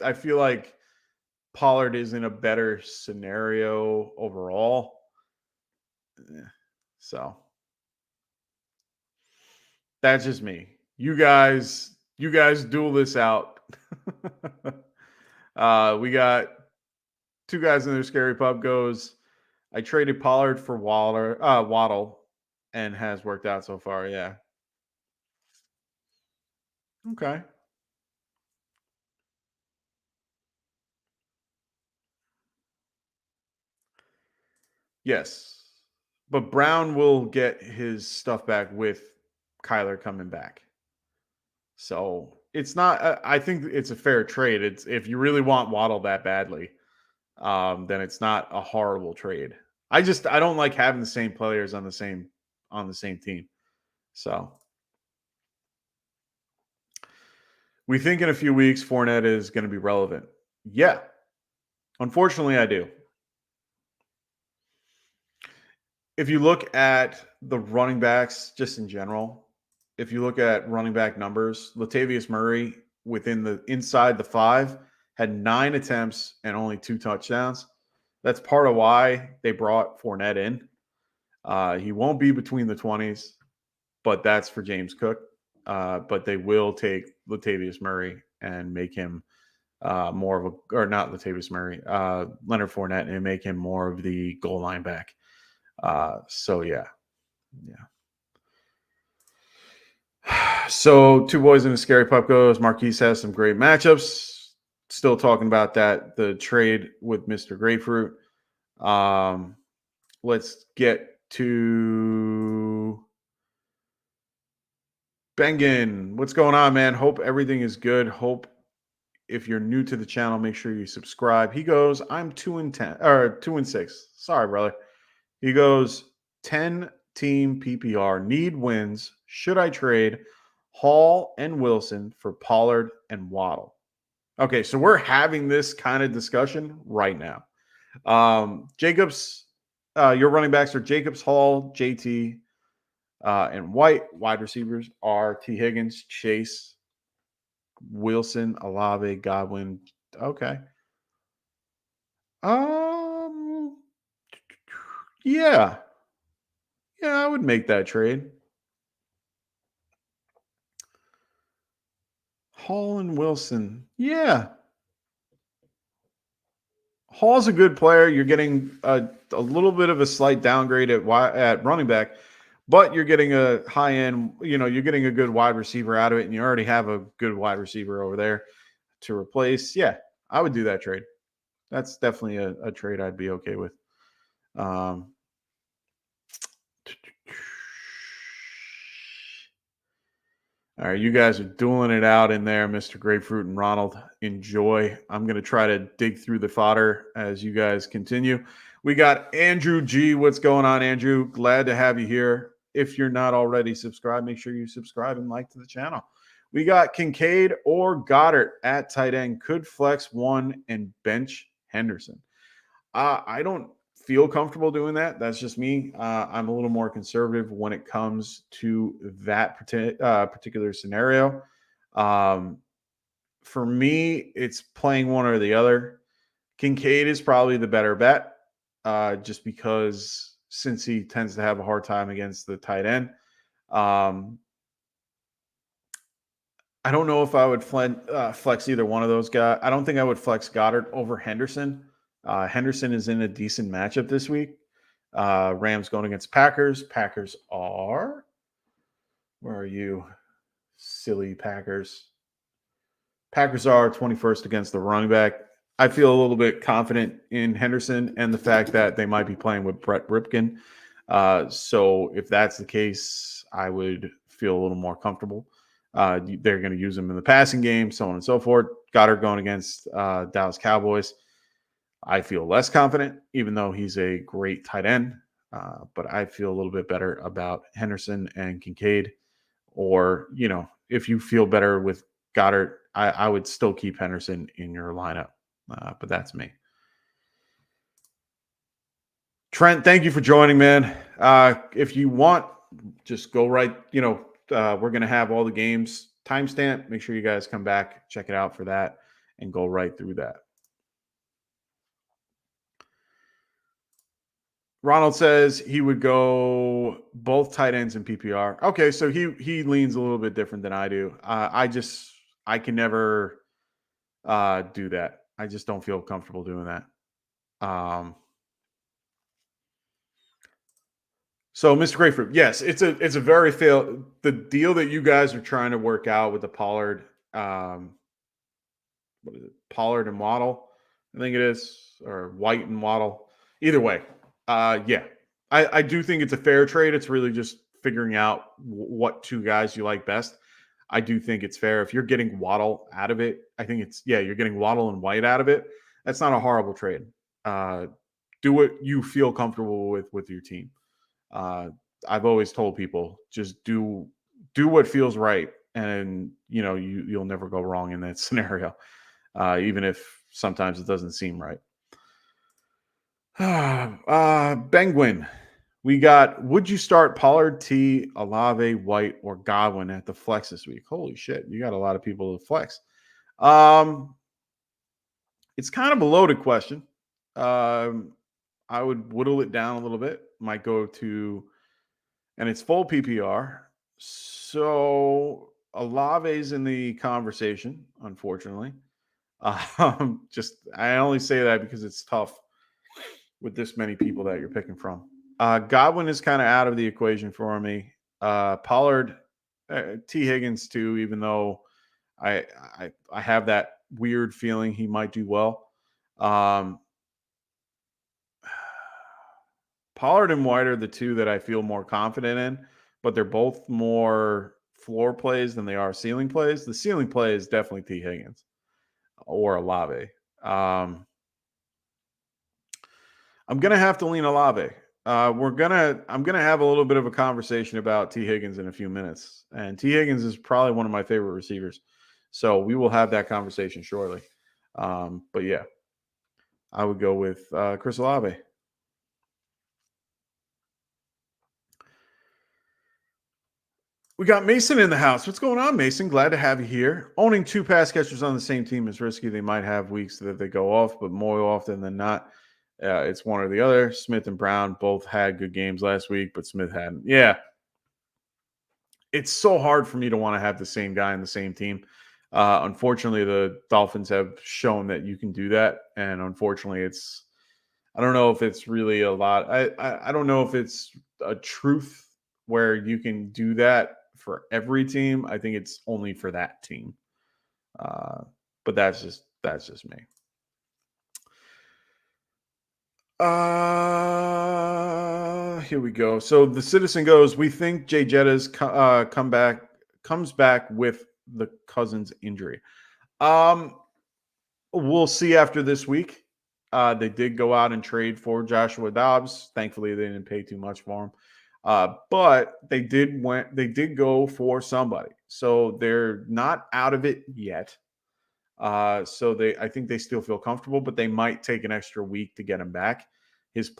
I feel like Pollard is in a better scenario overall. So that's just me. You guys duel this out. We got two guys in their scary pub goes, I traded Pollard for Waddle, and has worked out so far. Yeah. Okay. Yes. But Brown will get his stuff back with Kyler coming back. So it's not, I think it's a fair trade. It's, if you really want Waddle that badly, then it's not a horrible trade. I don't like having the same players on the same team. So we think in a few weeks Fournette is going to be relevant. Yeah. Unfortunately, I do. If you look at the running backs just in general, if you look at running back numbers, Latavius Murray inside the 5 had 9 attempts and only 2 touchdowns. That's part of why they brought Fournette in. He won't be between the 20s, but that's for James Cook. But they will take Latavius Murray and make him more of a, or not Latavius Murray, Leonard Fournette, and make him more of the goal line back. So yeah. So 2 boys in a scary pup goes. Marquise has some great matchups. Still talking about that, the trade with Mr. Grapefruit. Let's get to Bengen. What's going on, man? Hope everything is good. Hope if you're new to the channel, make sure you subscribe. He goes, I'm 2-10 or 2-6. Sorry, brother. He goes, 10-team PPR, need wins. Should I trade Hall and Wilson for Pollard and Waddle? Okay, so we're having this kind of discussion right now. Jacobs, your running backs are Jacobs, Hall, JT, and White. Wide receivers are T. Higgins, Chase, Wilson, Olave, Godwin. Okay. Yeah. Yeah, I would make that trade. Hall and Wilson. Yeah. Hall's a good player. You're getting a little bit of a slight downgrade at running back, but you're getting a high end, you're getting a good wide receiver out of it, and you already have a good wide receiver over there to replace. Yeah, I would do that trade. That's definitely a trade I'd be okay with. All right, you guys are dueling it out in there, Mr. Grapefruit and Ronald. Enjoy. I'm going to try to dig through the fodder as you guys continue. We got Andrew G. What's going on, Andrew? Glad to have you here. If you're not already subscribed, make sure you subscribe and like to the channel. We got Kincaid or Goddard at tight end. Could flex one and bench Henderson. I don't feel comfortable doing that. That's just me. I'm a little more conservative when it comes to that particular scenario. For me, it's playing one or the other. Kincaid is probably the better bet, just because since he tends to have a hard time against the tight end. I don't know if I would flex either one of those guys. I don't think I would flex Goddard over Henderson. Henderson is in a decent matchup this week. Rams going against Packers. Packers are, where are you? Silly Packers. Packers are 21st against the running back. I feel a little bit confident in Henderson and the fact that they might be playing with Brett Ripken. So if that's the case, I would feel a little more comfortable. They're going to use him in the passing game, so on and so forth. Goddard going against Dallas Cowboys. I feel less confident, even though he's a great tight end. But I feel a little bit better about Henderson and Kincaid. Or, if you feel better with Goddard, I would still keep Henderson in your lineup. But that's me. Trent, thank you for joining, man. If you want, just go right. We're going to have all the games timestamp. Make sure you guys come back, check it out for that, and go right through that. Ronald says he would go both tight ends in PPR. Okay, so he leans a little bit different than I do. I can never do that. I just don't feel comfortable doing that. So, Mr. Grapefruit, yes, it's a very the deal that you guys are trying to work out with the Pollard, what is it? Pollard and Waddle, I think it is, or White and Waddle. Either way, yeah, I do think it's a fair trade. It's really just figuring out what two guys you like best. I do think it's fair. If you're getting Waddle out of it, I think you're getting Waddle and White out of it. That's not a horrible trade. Do what you feel comfortable with your team. I've always told people, just do what feels right, and you'll never go wrong in that scenario, even if sometimes it doesn't seem right. Penguin, We got, would you start Pollard, T, Olave, White, or Godwin at the flex this week? Holy shit, you got a lot of people to flex. It's kind of a loaded question. I would whittle it down a little bit. Might go to, and it's full PPR. So Olave's in the conversation, unfortunately. I only say that because it's tough with this many people that you're picking from. Godwin is kind of out of the equation for me. Pollard, T. Higgins too, even though I have that weird feeling he might do well. Pollard and White are the two that I feel more confident in, but they're both more floor plays than they are ceiling plays. The ceiling play is definitely T. Higgins or Olave. I'm gonna have to lean Olave. I'm gonna have a little bit of a conversation about T. Higgins in a few minutes, and T. Higgins is probably one of my favorite receivers, so we will have that conversation shortly. But yeah, I would go with Chris Olave. We got Mason in the house. What's going on, Mason? Glad to have you here. Owning two pass catchers on the same team is risky. They might have weeks that they go off, but more often than not, it's one or the other. Smith and Brown both had good games last week, but Smith hadn't. Yeah. It's so hard for me to want to have the same guy in the same team. Unfortunately, the Dolphins have shown that you can do that. And unfortunately, I don't know if it's really a lot. I don't know if it's a truth where you can do that for every team. I think it's only for that team. But that's just me. Here we go. So the citizen goes, we think Jay Jetta's comes back with the Cousins injury. We'll see after this week. They did go out and trade for Joshua Dobbs. Thankfully, they didn't pay too much for him. But they did go for somebody. So they're not out of it yet. I think they still feel comfortable, but they might take an extra week to get him back.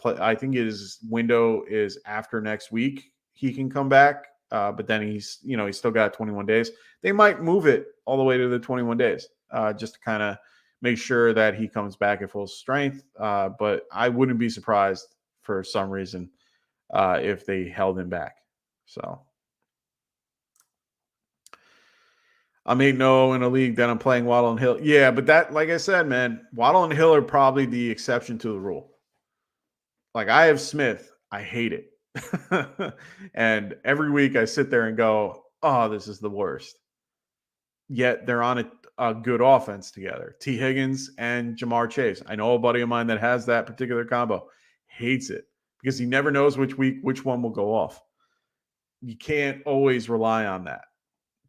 I think his window is after next week. He can come back, but then he's still got 21 days. They might move it all the way to the 21 days, just to kind of make sure that he comes back at full strength. But I wouldn't be surprised for some reason if they held him back. So I'm 8-0 in a league that I'm playing Waddle and Hill. Yeah, but that, like I said, man, Waddle and Hill are probably the exception to the rule. Like, I have Smith. I hate it. And every week I sit there and go, oh, this is the worst. Yet they're on a good offense together. T. Higgins and Jamar Chase. I know a buddy of mine that has that particular combo. Hates it because he never knows which week which one will go off. You can't always rely on that.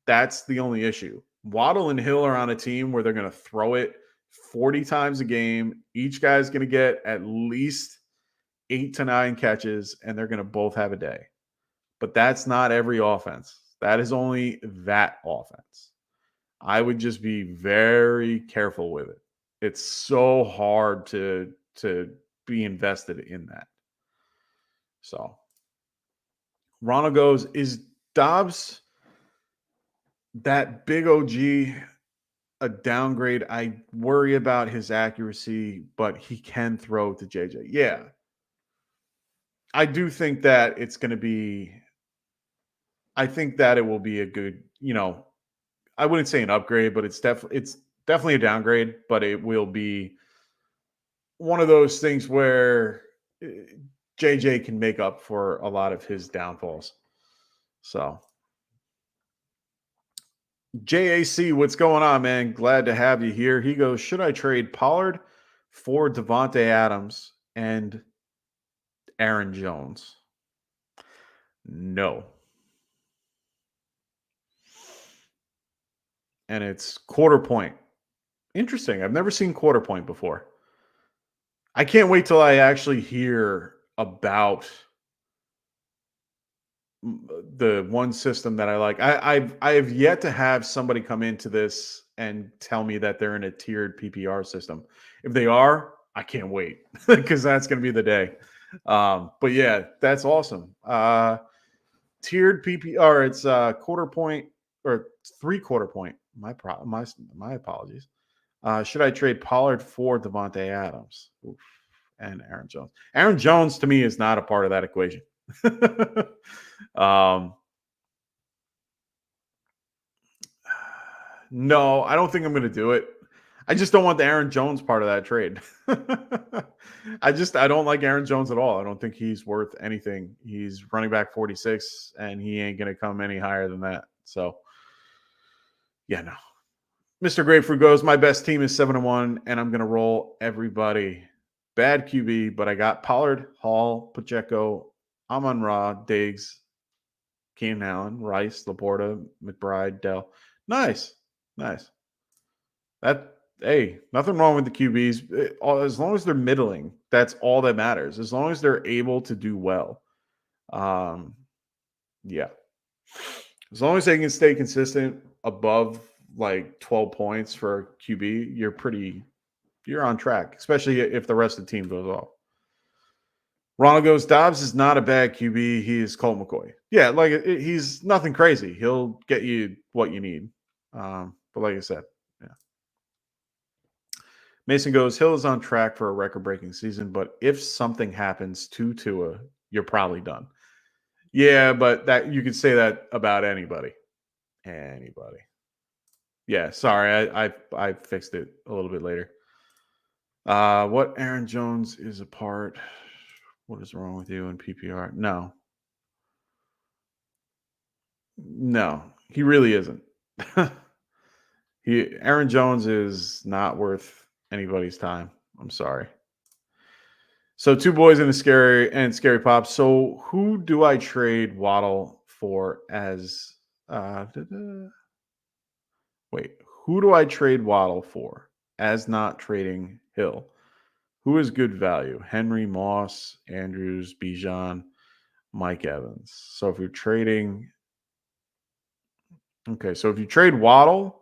That's the only issue. Waddle and Hill are on a team where they're going to throw it 40 times a game. Each guy's going to get at least 8 to 9 catches, and they're going to both have a day. But that's not every offense. That is only that offense. I would just be very careful with it. It's so hard to be invested in that. So Ronald goes, is Dobbs that big OG a downgrade? I worry about his accuracy, but he can throw to JJ. Yeah. I do think that it's going to be, I think that it will be a good, I wouldn't say an upgrade, but it's definitely a downgrade, but it will be one of those things where JJ can make up for a lot of his downfalls. So JAC, what's going on, man? Glad to have you here. He goes, should I trade Pollard for Devontae Adams and Aaron Jones? No. And it's quarter point. Interesting. I've never seen quarter point before. I can't wait till I actually hear about the one system that I like. I have yet to have somebody come into this and tell me that they're in a tiered PPR system. If they are, I can't wait because that's going to be the day. But yeah, that's awesome. Tiered PPR, it's quarter point or 3/4 point. My apologies. Should I trade Pollard for Devontae Adams? Oof. And Aaron Jones? Aaron Jones to me is not a part of that equation. No, I don't think I'm going to do it. I just don't want the Aaron Jones part of that trade. I don't like Aaron Jones at all. I don't think he's worth anything. He's running back 46, and he ain't going to come any higher than that. So, yeah, no. Mr. Grapefruit goes, my best team is 7-1, and I'm going to roll everybody. Bad QB, but I got Pollard, Hall, Pacheco, Amon-Ra, Diggs, Keenan Allen, Rice, Laporta, McBride, Dell. Nice. Hey, nothing wrong with the QBs. As long as they're middling, that's all that matters. As long as they're able to do well. Yeah. As long as they can stay consistent above like 12 points for QB, you're on track, especially if the rest of the team goes off. Ronald goes, Dobbs is not a bad QB. He is Colt McCoy. Yeah, like he's nothing crazy. He'll get you what you need. But like I said, yeah. Mason goes, Hill is on track for a record-breaking season, but if something happens to Tua, you're probably done. Yeah, but that you could say that about anybody. Yeah, sorry, I fixed it a little bit later. What Aaron Jones is apart? What is wrong with you in PPR? No, he really isn't. Aaron Jones is not worth anybody's time. I'm sorry. So 2 boys in a scary pop. So who do I trade Waddle for as wait, who do I trade Waddle for as not trading Hill? Who is good value? Henry, Moss, Andrews, Bijan, Mike Evans. So if you're trading so if you trade Waddle,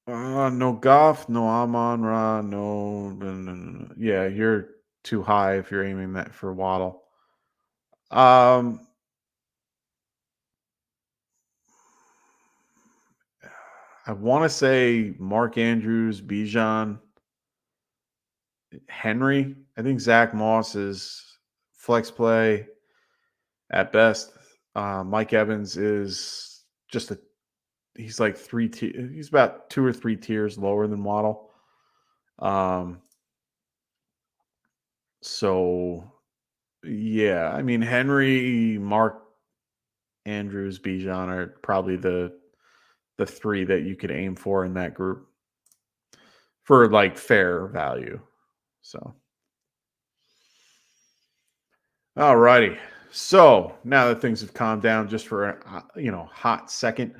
no Goff, no Amon-Ra, no. Yeah, you're too high if you're aiming that for Waddle. I want to say Mark Andrews, Bijan, Henry. I think Zach Moss is flex play at best. Mike Evans is just he's like he's about 2 or 3 tiers lower than Waddle. So yeah, I mean Henry, Mark Andrews, Bijan are probably the 3 that you could aim for in that group for like fair value. So all righty. So now that things have calmed down just for a hot second,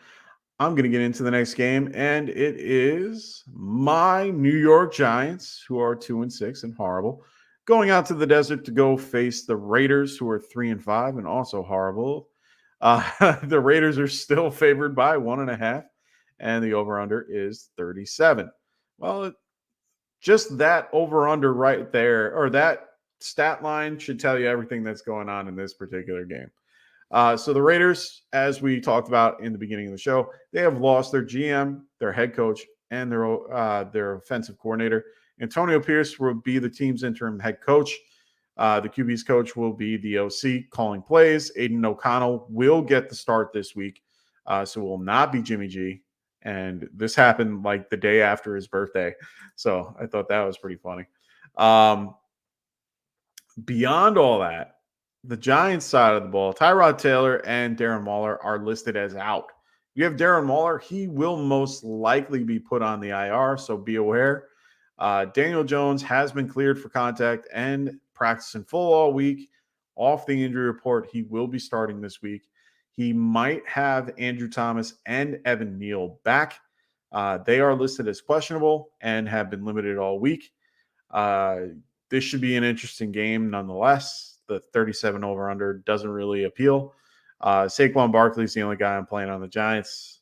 I'm going to get into the next game, and it is my New York Giants, who are 2-6 and horrible, going out to the desert to go face the Raiders, who are 3-5 and also horrible. The Raiders are still favored by 1.5, and the over/under is 37. Well, just that over/under right there, or that stat line should tell you everything that's going on in this particular game. So the Raiders, as we talked about in the beginning of the show, they have lost their GM, their head coach, and their offensive coordinator. Antonio Pierce will be the team's interim head coach. The QB's coach will be the OC calling plays. Aiden O'Connell will get the start this week, so it will not be Jimmy G. And this happened like the day after his birthday, so I thought that was pretty funny. Beyond all that, the Giants side of the ball, Tyrod Taylor and Darren Waller are listed as out. You have Darren Waller, he will most likely be put on the IR, so be aware. Daniel Jones has been cleared for contact and practicing full all week. Off the injury report, he will be starting this week. He might have Andrew Thomas and Evan Neal back. They are listed as questionable and have been limited all week. This should be an interesting game nonetheless. The 37 over-under doesn't really appeal. Saquon Barkley is the only guy I'm playing on the Giants.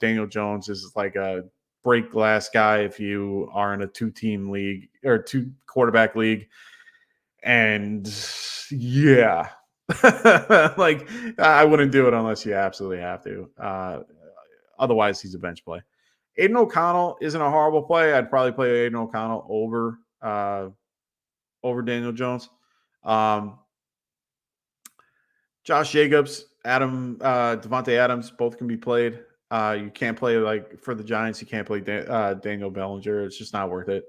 Daniel Jones is like a break glass guy if you are in a 2-team league or 2-quarterback league. And yeah, like I wouldn't do it unless you absolutely have to. Otherwise, he's a bench play. Aiden O'Connell isn't a horrible play. I'd probably play Aiden O'Connell over Daniel Jones. Josh Jacobs, Devontae Adams, both can be played. You can't play, like, for the Giants, you can't play Daniel Bellinger. It's just not worth it.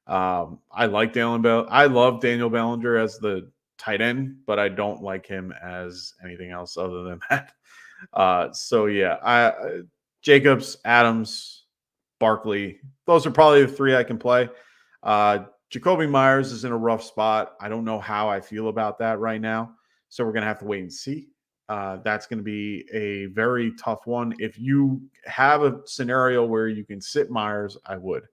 I love Daniel Bellinger as the tight end, but I don't like him as anything else other than that. So yeah, Jacobs, Adams, Barkley, those are probably the three I can play. Jacoby Myers is in a rough spot. I don't know how I feel about that right now. So we're going to have to wait and see. That's going to be a very tough one. If you have a scenario where you can sit Myers, I would.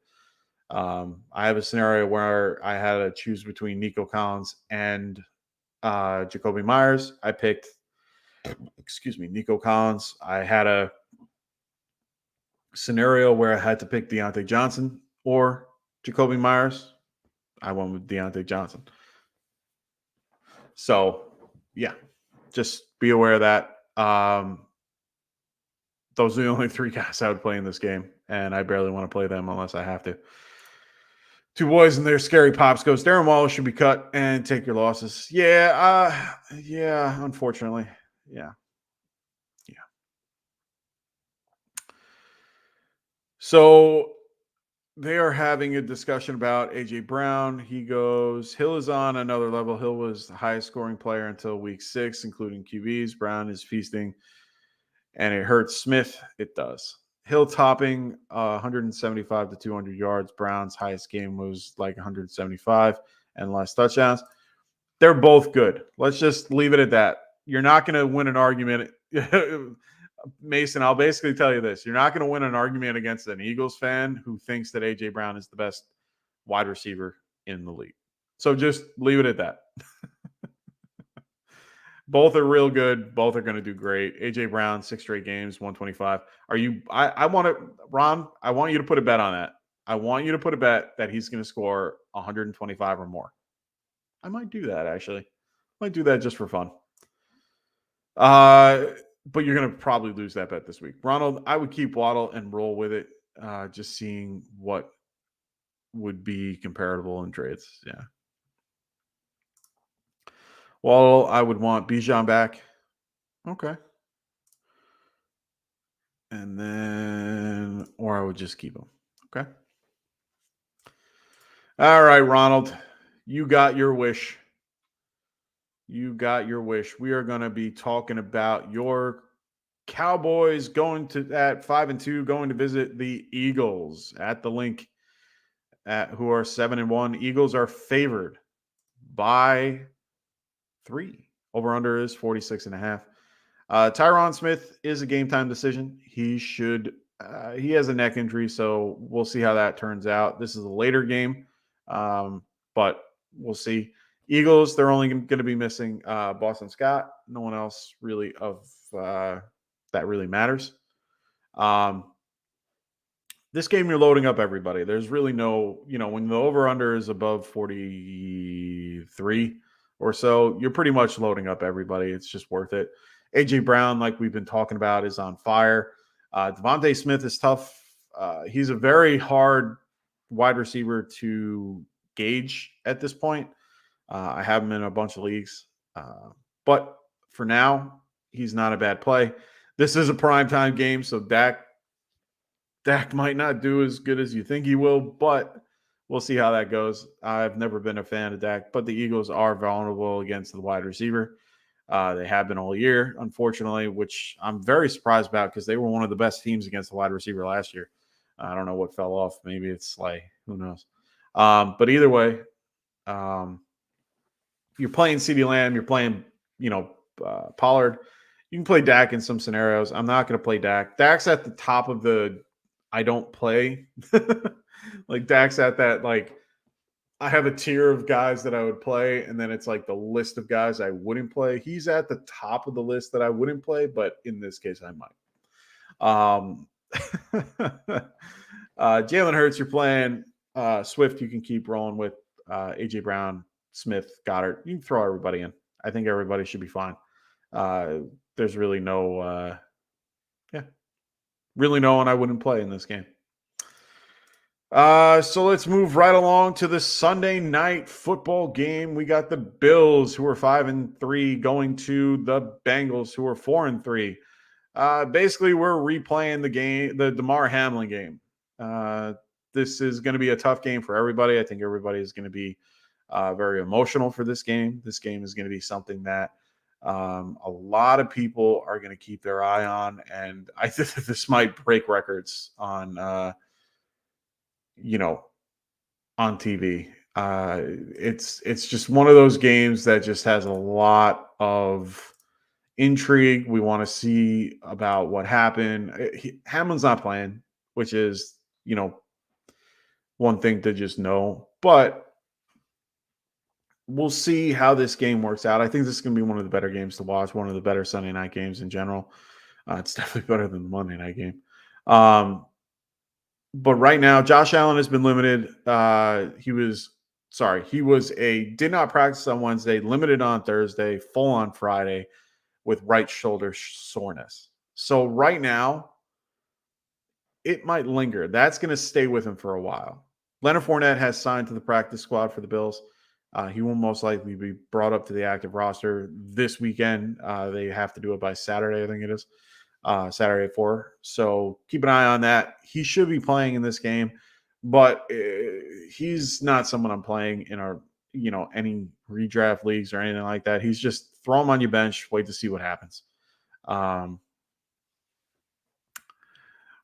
I have a scenario where I had to choose between Nico Collins and Jacoby Myers. I picked, Nico Collins. I had a scenario where I had to pick Deontay Johnson or Jacoby Myers. I went with Deontay Johnson. So, yeah, just be aware of that. Those are the only three guys I would play in this game, and I barely want to play them unless I have to. Two boys and their scary pops goes. Darren Wallace should be cut and take your losses. Yeah, unfortunately. Yeah. So they are having a discussion about A.J. Brown. He goes, Hill is on another level. Hill was the highest scoring player until week 6, including QBs. Brown is feasting, and it hurts Smith. It does. Hill topping 175 to 200 yards. Brown's highest game was like 175 and less touchdowns. They're both good. Let's just leave it at that. You're not going to win an argument. Mason, I'll basically tell you this. You're not going to win an argument against an Eagles fan who thinks that A.J. Brown is the best wide receiver in the league. So just leave it at that. Both are real good. Both are going to do great. A.J. Brown, 6 straight games, 125. I want to, Ron, I want you to put a bet on that. I want you to put a bet that he's going to score 125 or more. I might do that, actually. Might do that just for fun. But you're going to probably lose that bet this week. Ronald, I would keep Waddle and roll with it, just seeing what would be comparable in trades. Yeah. Waddle, I would want Bijan back. Okay. And then, or I would just keep him. Okay. All right, Ronald, you got your wish. You got your wish. We are going to be talking about your Cowboys going to at 5-2, going to visit the Eagles at the link who are 7-1. Eagles are favored by 3. Over under is 46.5. Tyron Smith is a game time decision. He has a neck injury, so we'll see how that turns out. This is a later game, but we'll see. Eagles, they're only going to be missing Boston Scott. No one else really of that really matters. This game, you're loading up everybody. There's really no, when the over-under is above 43 or so, you're pretty much loading up everybody. It's just worth it. A.J. Brown, like we've been talking about, is on fire. Devontae Smith is tough. He's a very hard wide receiver to gauge at this point. I have him in a bunch of leagues. But for now, he's not a bad play. This is a primetime game, so Dak might not do as good as you think he will, but we'll see how that goes. I've never been a fan of Dak, but the Eagles are vulnerable against the wide receiver. They have been all year, unfortunately, which I'm very surprised about because they were one of the best teams against the wide receiver last year. I don't know what fell off. Maybe it's Slay. Who knows? But either way, you're playing CeeDee Lamb, you're playing, Pollard. You can play Dak in some scenarios. I'm not going to play Dak. Dak's at the top of the I don't play. Like Dak's at that, like, I have a tier of guys that I would play, and then it's like the list of guys I wouldn't play. He's at the top of the list that I wouldn't play, but in this case, I might. Jalen Hurts, you're playing. Swift, you can keep rolling with AJ Brown, Smith, Goddard. You can throw everybody in. I think everybody should be fine. There's really no, really no one I wouldn't play in this game. So let's move right along to the Sunday night football game. We got the Bills, who are 5-3, going to the Bengals, who are 4-3. Basically, we're replaying the game, the DeMar Hamlin game. This is going to be a tough game for everybody. I think everybody is going to be very emotional for this game. This game is going to be something that a lot of people are going to keep their eye on, and I think that this might break records on, on TV. It's just one of those games that just has a lot of intrigue. We want to see about what happened. Hamlin's not playing, which is, one thing to just know. But we'll see how this game works out. I think this is going to be one of the better games to watch, one of the better Sunday night games in general. It's definitely better than the Monday night game. But right now, Josh Allen has been limited. Did not practice on Wednesday, limited on Thursday, full on Friday with right shoulder soreness. So right now, it might linger. That's going to stay with him for a while. Leonard Fournette has signed to the practice squad for the Bills. He will most likely be brought up to the active roster this weekend. They have to do it by Saturday, I think it is. Saturday at 4. So keep an eye on that. He should be playing in this game, but he's not someone I'm playing in our, any redraft leagues or anything like that. He's just throw him on your bench, wait to see what happens.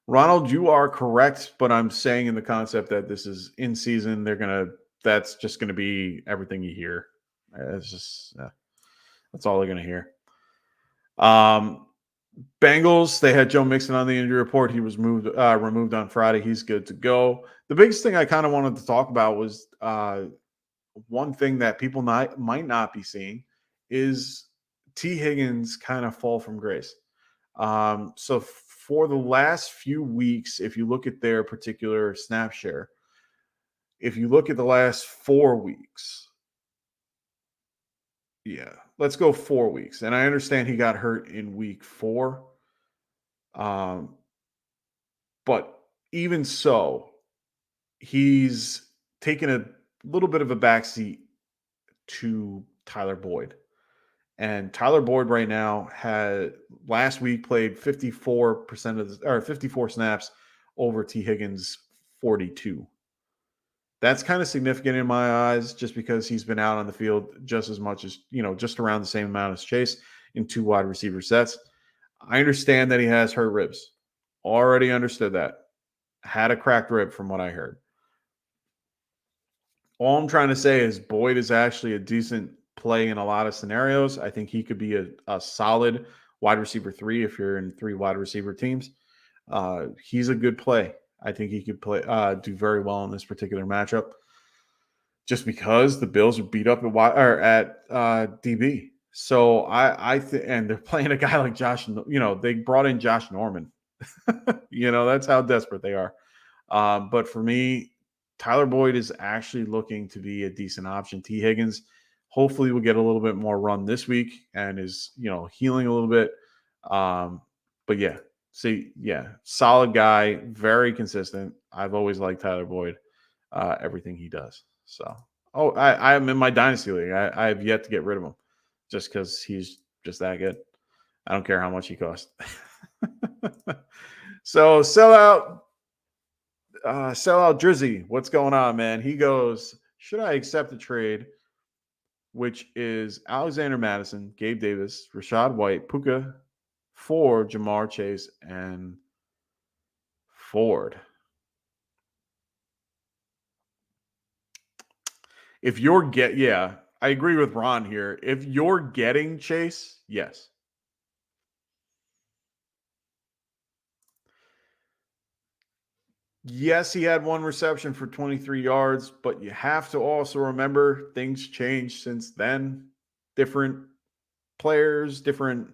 Ronald, you are correct, but I'm saying in the concept that this is in season. That's just going to be everything you hear. It's just, that's all they're going to hear. Bengals, they had Joe Mixon on the injury report. He was removed on Friday. He's good to go. The biggest thing I kind of wanted to talk about was one thing that people might not be seeing is T. Higgins kind of fall from grace. So for the last few weeks, if you look at their particular snap share, if you look at the last 4 weeks, let's go 4 weeks. And I understand he got hurt in week 4. But even so, he's taken a little bit of a backseat to Tyler Boyd. And Tyler Boyd right now last week played 54 snaps over T. Higgins 42. That's kind of significant in my eyes, just because he's been out on the field just as much as, just around the same amount as Chase in 2 wide receiver sets. I understand that he has hurt ribs. Already understood that. Had a cracked rib from what I heard. All I'm trying to say is Boyd is actually a decent play in a lot of scenarios. I think he could be a solid wide receiver 3 if you're in 3 wide receiver teams. He's a good play. I think he could do very well in this particular matchup, just because the Bills are beat up at DB. So and they're playing a guy like Josh. They brought in Josh Norman. That's how desperate they are. But for me, Tyler Boyd is actually looking to be a decent option. T. Higgins hopefully will get a little bit more run this week and is healing a little bit. But yeah. Solid guy, very consistent. I've always liked Tyler Boyd, everything he does. So, I'm in my Dynasty league. I have yet to get rid of him just because he's just that good. I don't care how much he costs. So, sellout Drizzy, what's going on, man? He goes, should I accept the trade, which is Alexander Madison, Gabe Davis, Rashad White, Puka, for Jamar Chase and Ford? I agree with Ron here. If you're getting Chase, yes. Yes, he had 1 reception for 23 yards, but you have to also remember things changed since then. Different players, different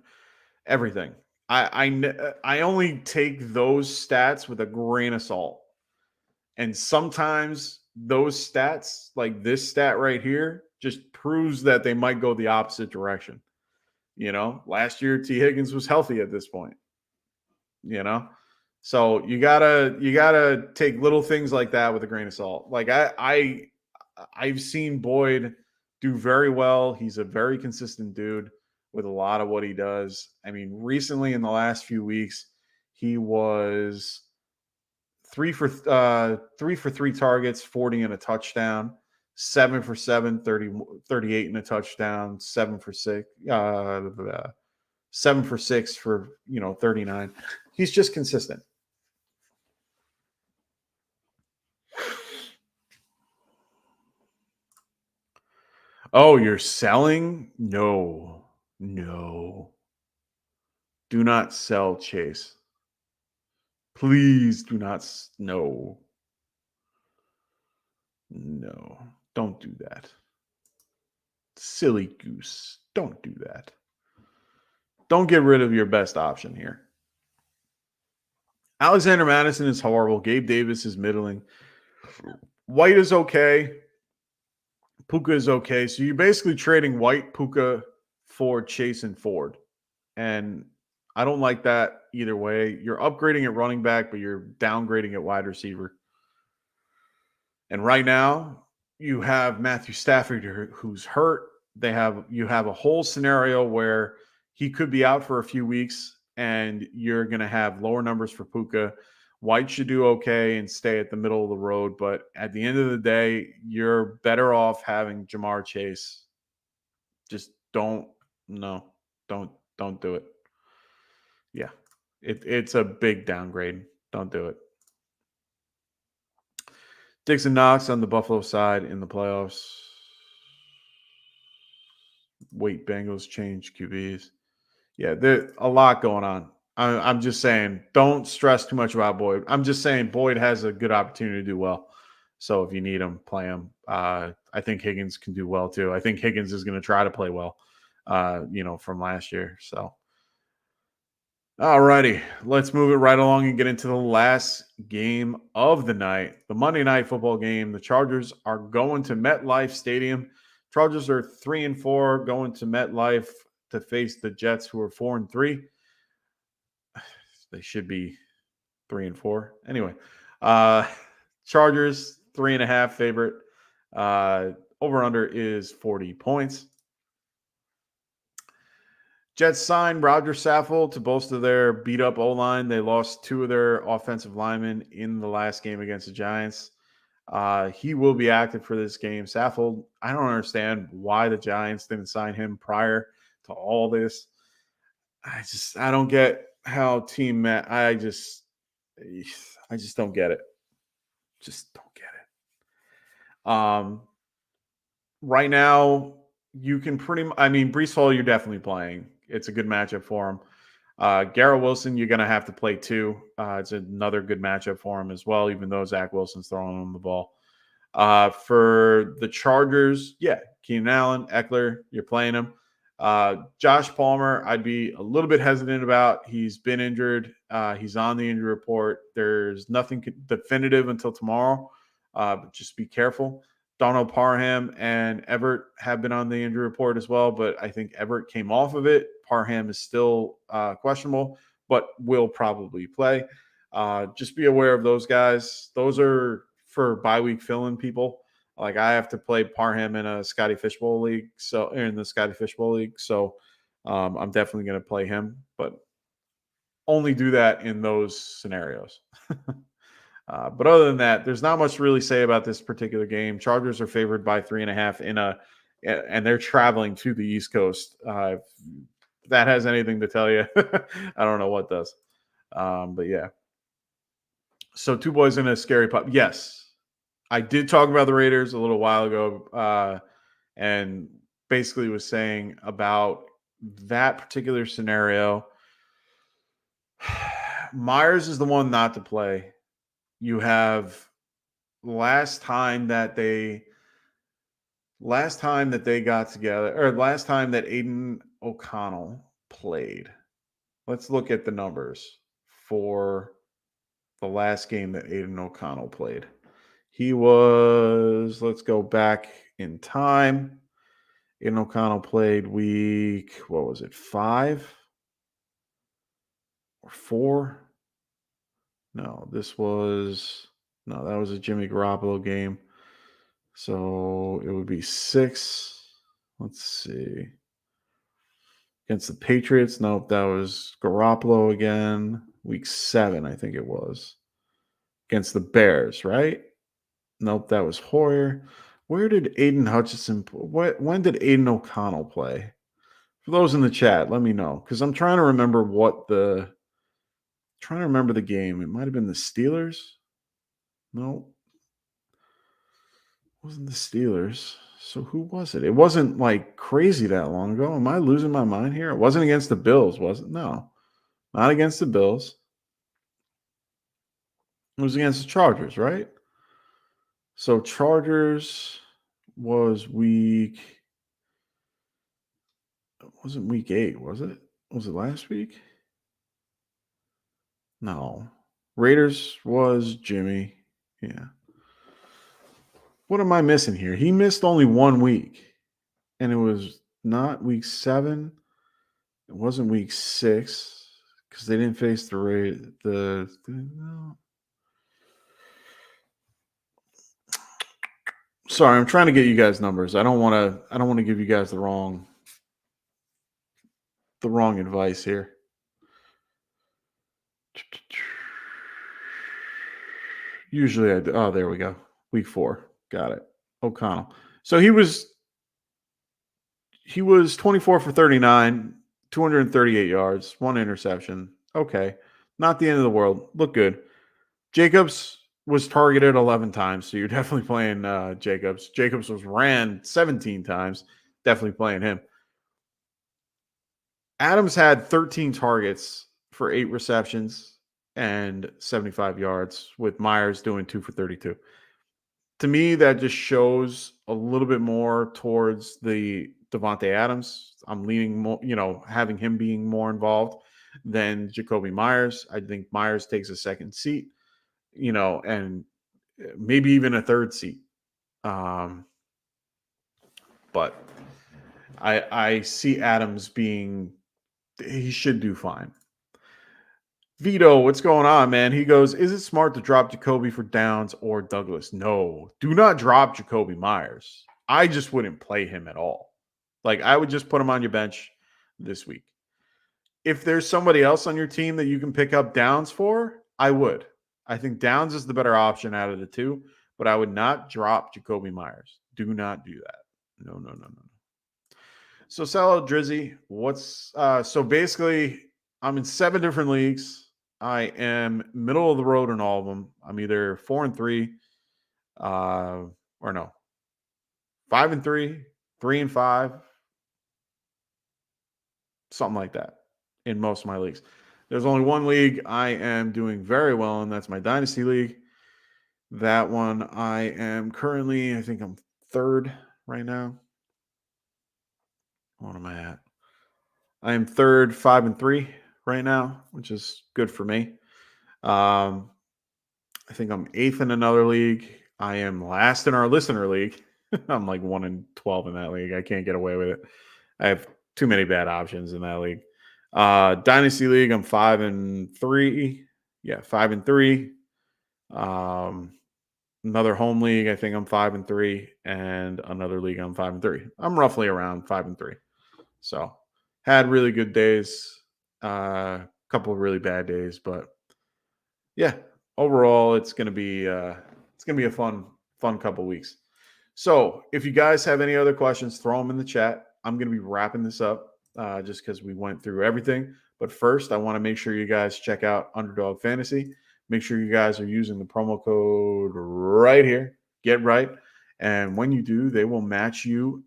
everything. I only take those stats with a grain of salt. And sometimes those stats, like this stat right here, just proves that they might go the opposite direction. Last year T. Higgins was healthy at this point. So you gotta take little things like that with a grain of salt. Like I've seen Boyd do very well. He's a very consistent dude with a lot of what he does. I mean, recently in the last few weeks, he was 3 for 3 targets, 40 and a touchdown, 7 for 7, 38 and a touchdown, 7 for 6, 7 for 6 for 39. He's just consistent. Oh, you're selling? No. Do not sell Chase. Please do not. No. Don't do that. Silly goose. Don't do that. Don't get rid of your best option here. Alexander Madison is horrible. Gabe Davis is middling. White is okay. Puka is okay. So you're basically trading White, Puka for Chase and Ford. And I don't like that either way. You're upgrading at running back, but you're downgrading at wide receiver. And right now, you have Matthew Stafford who's hurt. You have a whole scenario where he could be out for a few weeks, and you're going to have lower numbers for Puka. White should do okay and stay at the middle of the road, but at the end of the day, you're better off having Jamar Chase. Just don't do it. Yeah, it's a big downgrade. Don't do it. Dixon Knox on the Buffalo side in the playoffs. Wait, Bengals change QBs. Yeah, there's a lot going on. I'm just saying, don't stress too much about Boyd. I'm just saying Boyd has a good opportunity to do well. So if you need him, play him. I think Higgins can do well too. I think Higgins is going to try to play well, from last year. So, all righty, let's move it right along and get into the last game of the night, the Monday Night Football game. The Chargers are going to MetLife Stadium. Chargers are 3-4, going to MetLife to face the Jets, who are 4-3. They should be 3-4. Anyway, Chargers 3.5 favorite. Over under is 40 points. Jets signed Roger Saffold to bolster their beat up O-line. They lost 2 of their offensive linemen in the last game against the Giants. He will be active for this game. Saffold, I don't understand why the Giants didn't sign him prior to all this. I don't get how team Matt. I just don't get it. Just don't get it. Right now, you can Breece Hall, you're definitely playing. It's a good matchup for him. Garrett Wilson, you're going to have to play too. It's another good matchup for him as well, even though Zach Wilson's throwing him the ball. For the Chargers, yeah, Keenan Allen, Eckler, you're playing him. Josh Palmer, I'd be a little bit hesitant about. He's been injured. He's on the injury report. There's nothing definitive until tomorrow, but just be careful. Donald Parham and Everett have been on the injury report as well, but I think Everett came off of it. Parham is still questionable, but will probably play. Just be aware of those guys. Those are for bye week fill-in people. Like I have to play Parham in a Scotty Fishbowl league, so in the Scotty Fishbowl league. So I'm definitely going to play him, but only do that in those scenarios. But other than that, there's not much to really say about this particular game. Chargers are favored by 3.5 and they're traveling to the East Coast. If that has anything to tell you, I don't know what does. But yeah. So 2 boys in a scary pup. Yes. I did talk about the Raiders a little while ago, and basically was saying about that particular scenario. Myers is the one not to play. You have last time that they got together, or last time that Aiden O'Connell played. Let's look at the numbers for the last game that Aiden O'Connell played. He was, let's go back in time. Aiden O'Connell played week, what was it, 5 or 4? No, that was a Jimmy Garoppolo game. So it would be 6. Let's see. Against the Patriots. Nope, that was Garoppolo again. Week 7, I think it was. Against the Bears, right? Nope, that was Hoyer. Where did Aiden Hutchinson? When did Aiden O'Connell play? For those in the chat, let me know, because I'm trying to remember the game. It might have been the Steelers. No, it wasn't the Steelers. So who was it? It wasn't like crazy that long ago. Am I losing my mind here? It wasn't against the Bills, was it? No, not against the Bills. It was against the Chargers, right? So Chargers was week. It wasn't week 8, was it? Was it last week? No. Raiders was Jimmy. Yeah. What am I missing here? He missed only 1 week, and it was not week 7. It wasn't week 6 because they didn't face the Raiders. No. Sorry, I'm trying to get you guys numbers. I don't want to give you guys the wrong advice here. Usually I do. Oh, there we go. Week 4. Got it. O'Connell. So he was 24 for 39, 238 yards, 1 interception. Okay. Not the end of the world. Look good. Jacobs was targeted 11 times, so you're definitely playing Jacobs. Jacobs was ran 17 times. Definitely playing him. Adams had 13 targets for 8 receptions and 75 yards, with Myers doing 2 for 32. To me, that just shows a little bit more towards the Devontae Adams. I'm leaning more, having him being more involved than Jacoby Myers. I think Myers takes a second seat, and maybe even a third seat. But I see Adams he should do fine. Vito, what's going on, man? He goes, is it smart to drop Jacoby for Downs or Douglas? No, do not drop Jacoby Myers. I just wouldn't play him at all. Like, I would just put him on your bench this week. If there's somebody else on your team that you can pick up Downs for, I would. I think Downs is the better option out of the two, but I would not drop Jacoby Myers. Do not do that. No. So, Salo Drizzy, so basically, I'm in 7 different leagues. I am middle of the road in all of them. I'm either 4-3, or no, 5-3, 3-5, something like that in most of my leagues. There's only one league I am doing very well in. That's my Dynasty League. That one I am currently, I think I'm 3rd right now. What am I at? I am 3rd, 5-3 right now, which is good for me. I think I'm 8th in another league. I am last in our listener league. I'm like 1-12 in that league. I can't get away with it. I have too many bad options in that league. Dynasty League, I'm 5-3. Yeah, 5-3. Another home league, I think I'm 5-3, and another league I'm 5-3. I'm roughly around 5-3. So had really good days, couple of really bad days, but yeah, overall it's gonna be a fun couple weeks. So if you guys have any other questions, throw them in the chat. I'm gonna be wrapping this up just because we went through everything. But first, I want to make sure you guys check out Underdog Fantasy. Make sure you guys are using the promo code right here. Get right, and when you do, they will match you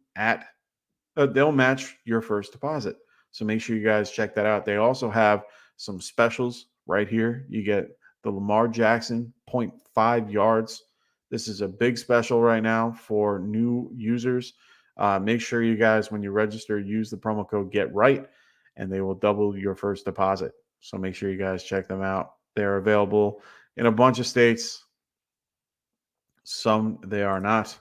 they'll match your first deposit. So make sure you guys check that out. They also have some specials right here. You get the Lamar Jackson 0.5 yards. This is a big special right now for new users. Make sure you guys, when you register, use the promo code Get Right, and they will double your first deposit. So make sure you guys check them out. They're available in a bunch of states. Some they are not,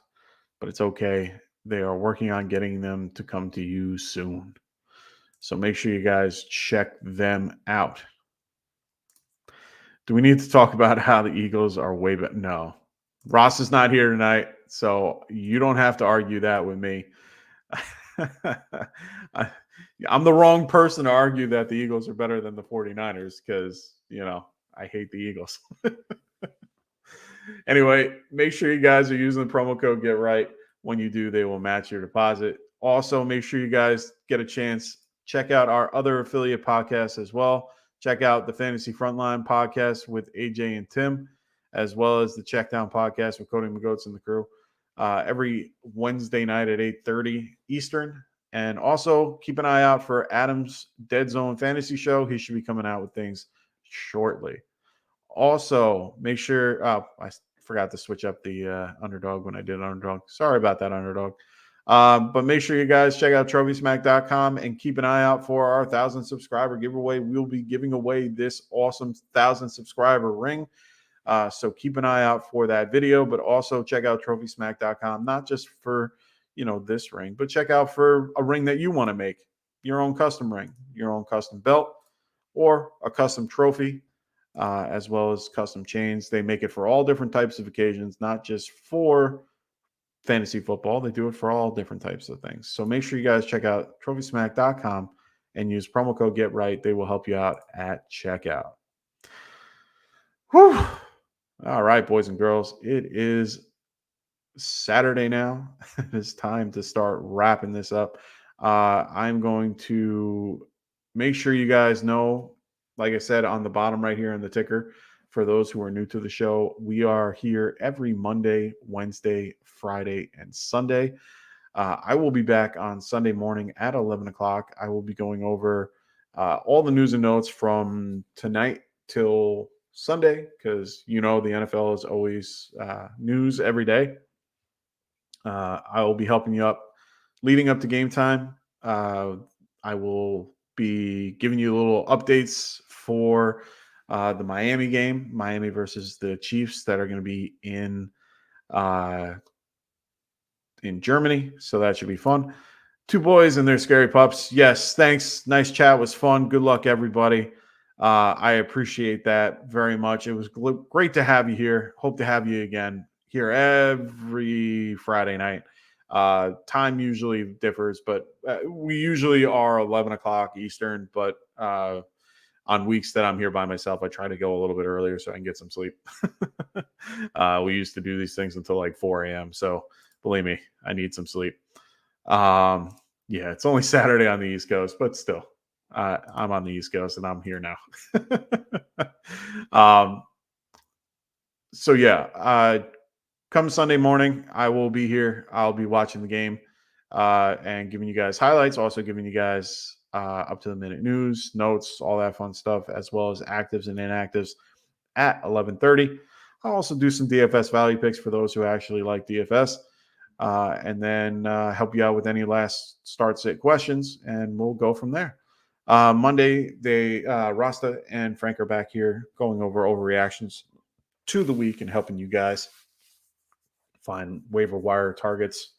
but it's okay. They are working on getting them to come to you soon. So make sure you guys check them out. Do we need to talk about how the Eagles are way better? No. Ross is not here tonight, so you don't have to argue that with me. I'm the wrong person to argue that the Eagles are better than the 49ers because, I hate the Eagles. Anyway, make sure you guys are using the promo code GetRight. When you do, they will match your deposit. Also, make sure you guys get a chance. Check out our other affiliate podcasts as well. Check out the Fantasy Frontline podcast with AJ and Tim, as well as the Checkdown podcast with Cody McGoats and the crew. Every Wednesday night at 8:30 Eastern. And also keep an eye out for Adam's Dead Zone Fantasy Show. He should be coming out with things shortly. Also, make sure I forgot to switch up the Underdog when I did Underdog. Sorry about that, Underdog. But make sure you guys check out TrophySmack.com and keep an eye out for our 1,000 subscriber giveaway. We'll be giving away this awesome 1,000 subscriber ring. So keep an eye out for that video, but also check out TrophySmack.com, not just for, this ring, but check out for a ring that you want to make, your own custom ring, your own custom belt, or a custom trophy, as well as custom chains. They make it for all different types of occasions, not just for fantasy football. They do it for all different types of things. So make sure you guys check out TrophySmack.com and use promo code GetRight. They will help you out at checkout. Whew. All right, boys and girls, it is Saturday now. It's time to start wrapping this up. I'm going to make sure you guys know, like I said, on the bottom right here in the ticker, for those who are new to the show, we are here every Monday, Wednesday, Friday, and Sunday. I will be back on Sunday morning at 11 o'clock. I will be going over all the news and notes from tonight till Sunday, because the NFL is always news every day. I will be helping you up leading up to game time. I will be giving you little updates for the Miami game, Miami versus the Chiefs, that are going to be in Germany. So that should be fun. Two boys and their scary pups. Yes, thanks. Nice chat. Was fun. Good luck, everybody. I appreciate that very much. It was great to have you here. Hope to have you again here every Friday night. Time usually differs, but we usually are 11 o'clock Eastern. But on weeks that I'm here by myself, I try to go a little bit earlier so I can get some sleep. We used to do these things until like 4 a.m. So believe me, I need some sleep. Yeah, it's only Saturday on the East Coast, but still. I'm on the East Coast and I'm here now. So yeah, come Sunday morning, I will be here. I'll be watching the game and giving you guys highlights, also giving you guys up to the minute news, notes, all that fun stuff, as well as actives and inactives at 11:30. I'll also do some DFS value picks for those who actually like DFS, and then help you out with any last start sit questions, and we'll go from there. Monday, Rasta and Frank are back here going over overreactions to the week and helping you guys find waiver wire targets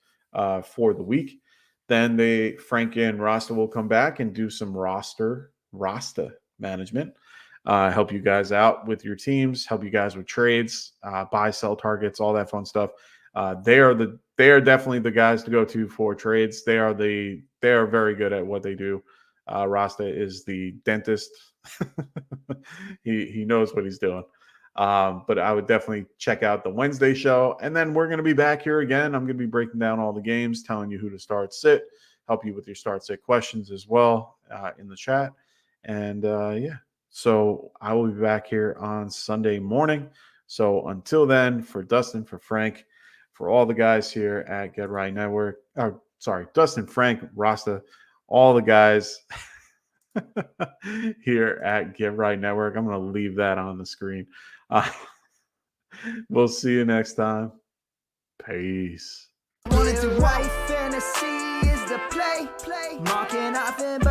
for the week. Then Frank and Rasta will come back and do some Rasta management, help you guys out with your teams, help you guys with trades, buy, sell targets, all that fun stuff. They are definitely the guys to go to for trades. They are very good at what they do. Rasta is the dentist. He knows what he's doing. But I would definitely check out the Wednesday show. And then we're going to be back here again. I'm going to be breaking down all the games, telling you who to start sit, help you with your start sit questions as well in the chat. And yeah, so I will be back here on Sunday morning. So until then, for Dustin, for Frank, for all the guys here at Get Right Network, Dustin, Frank, Rasta, all the guys here at Get Right Network. I'm going to leave that on the screen. We'll see you next time. Peace. Wanted to white fantasy is the play. Marking off and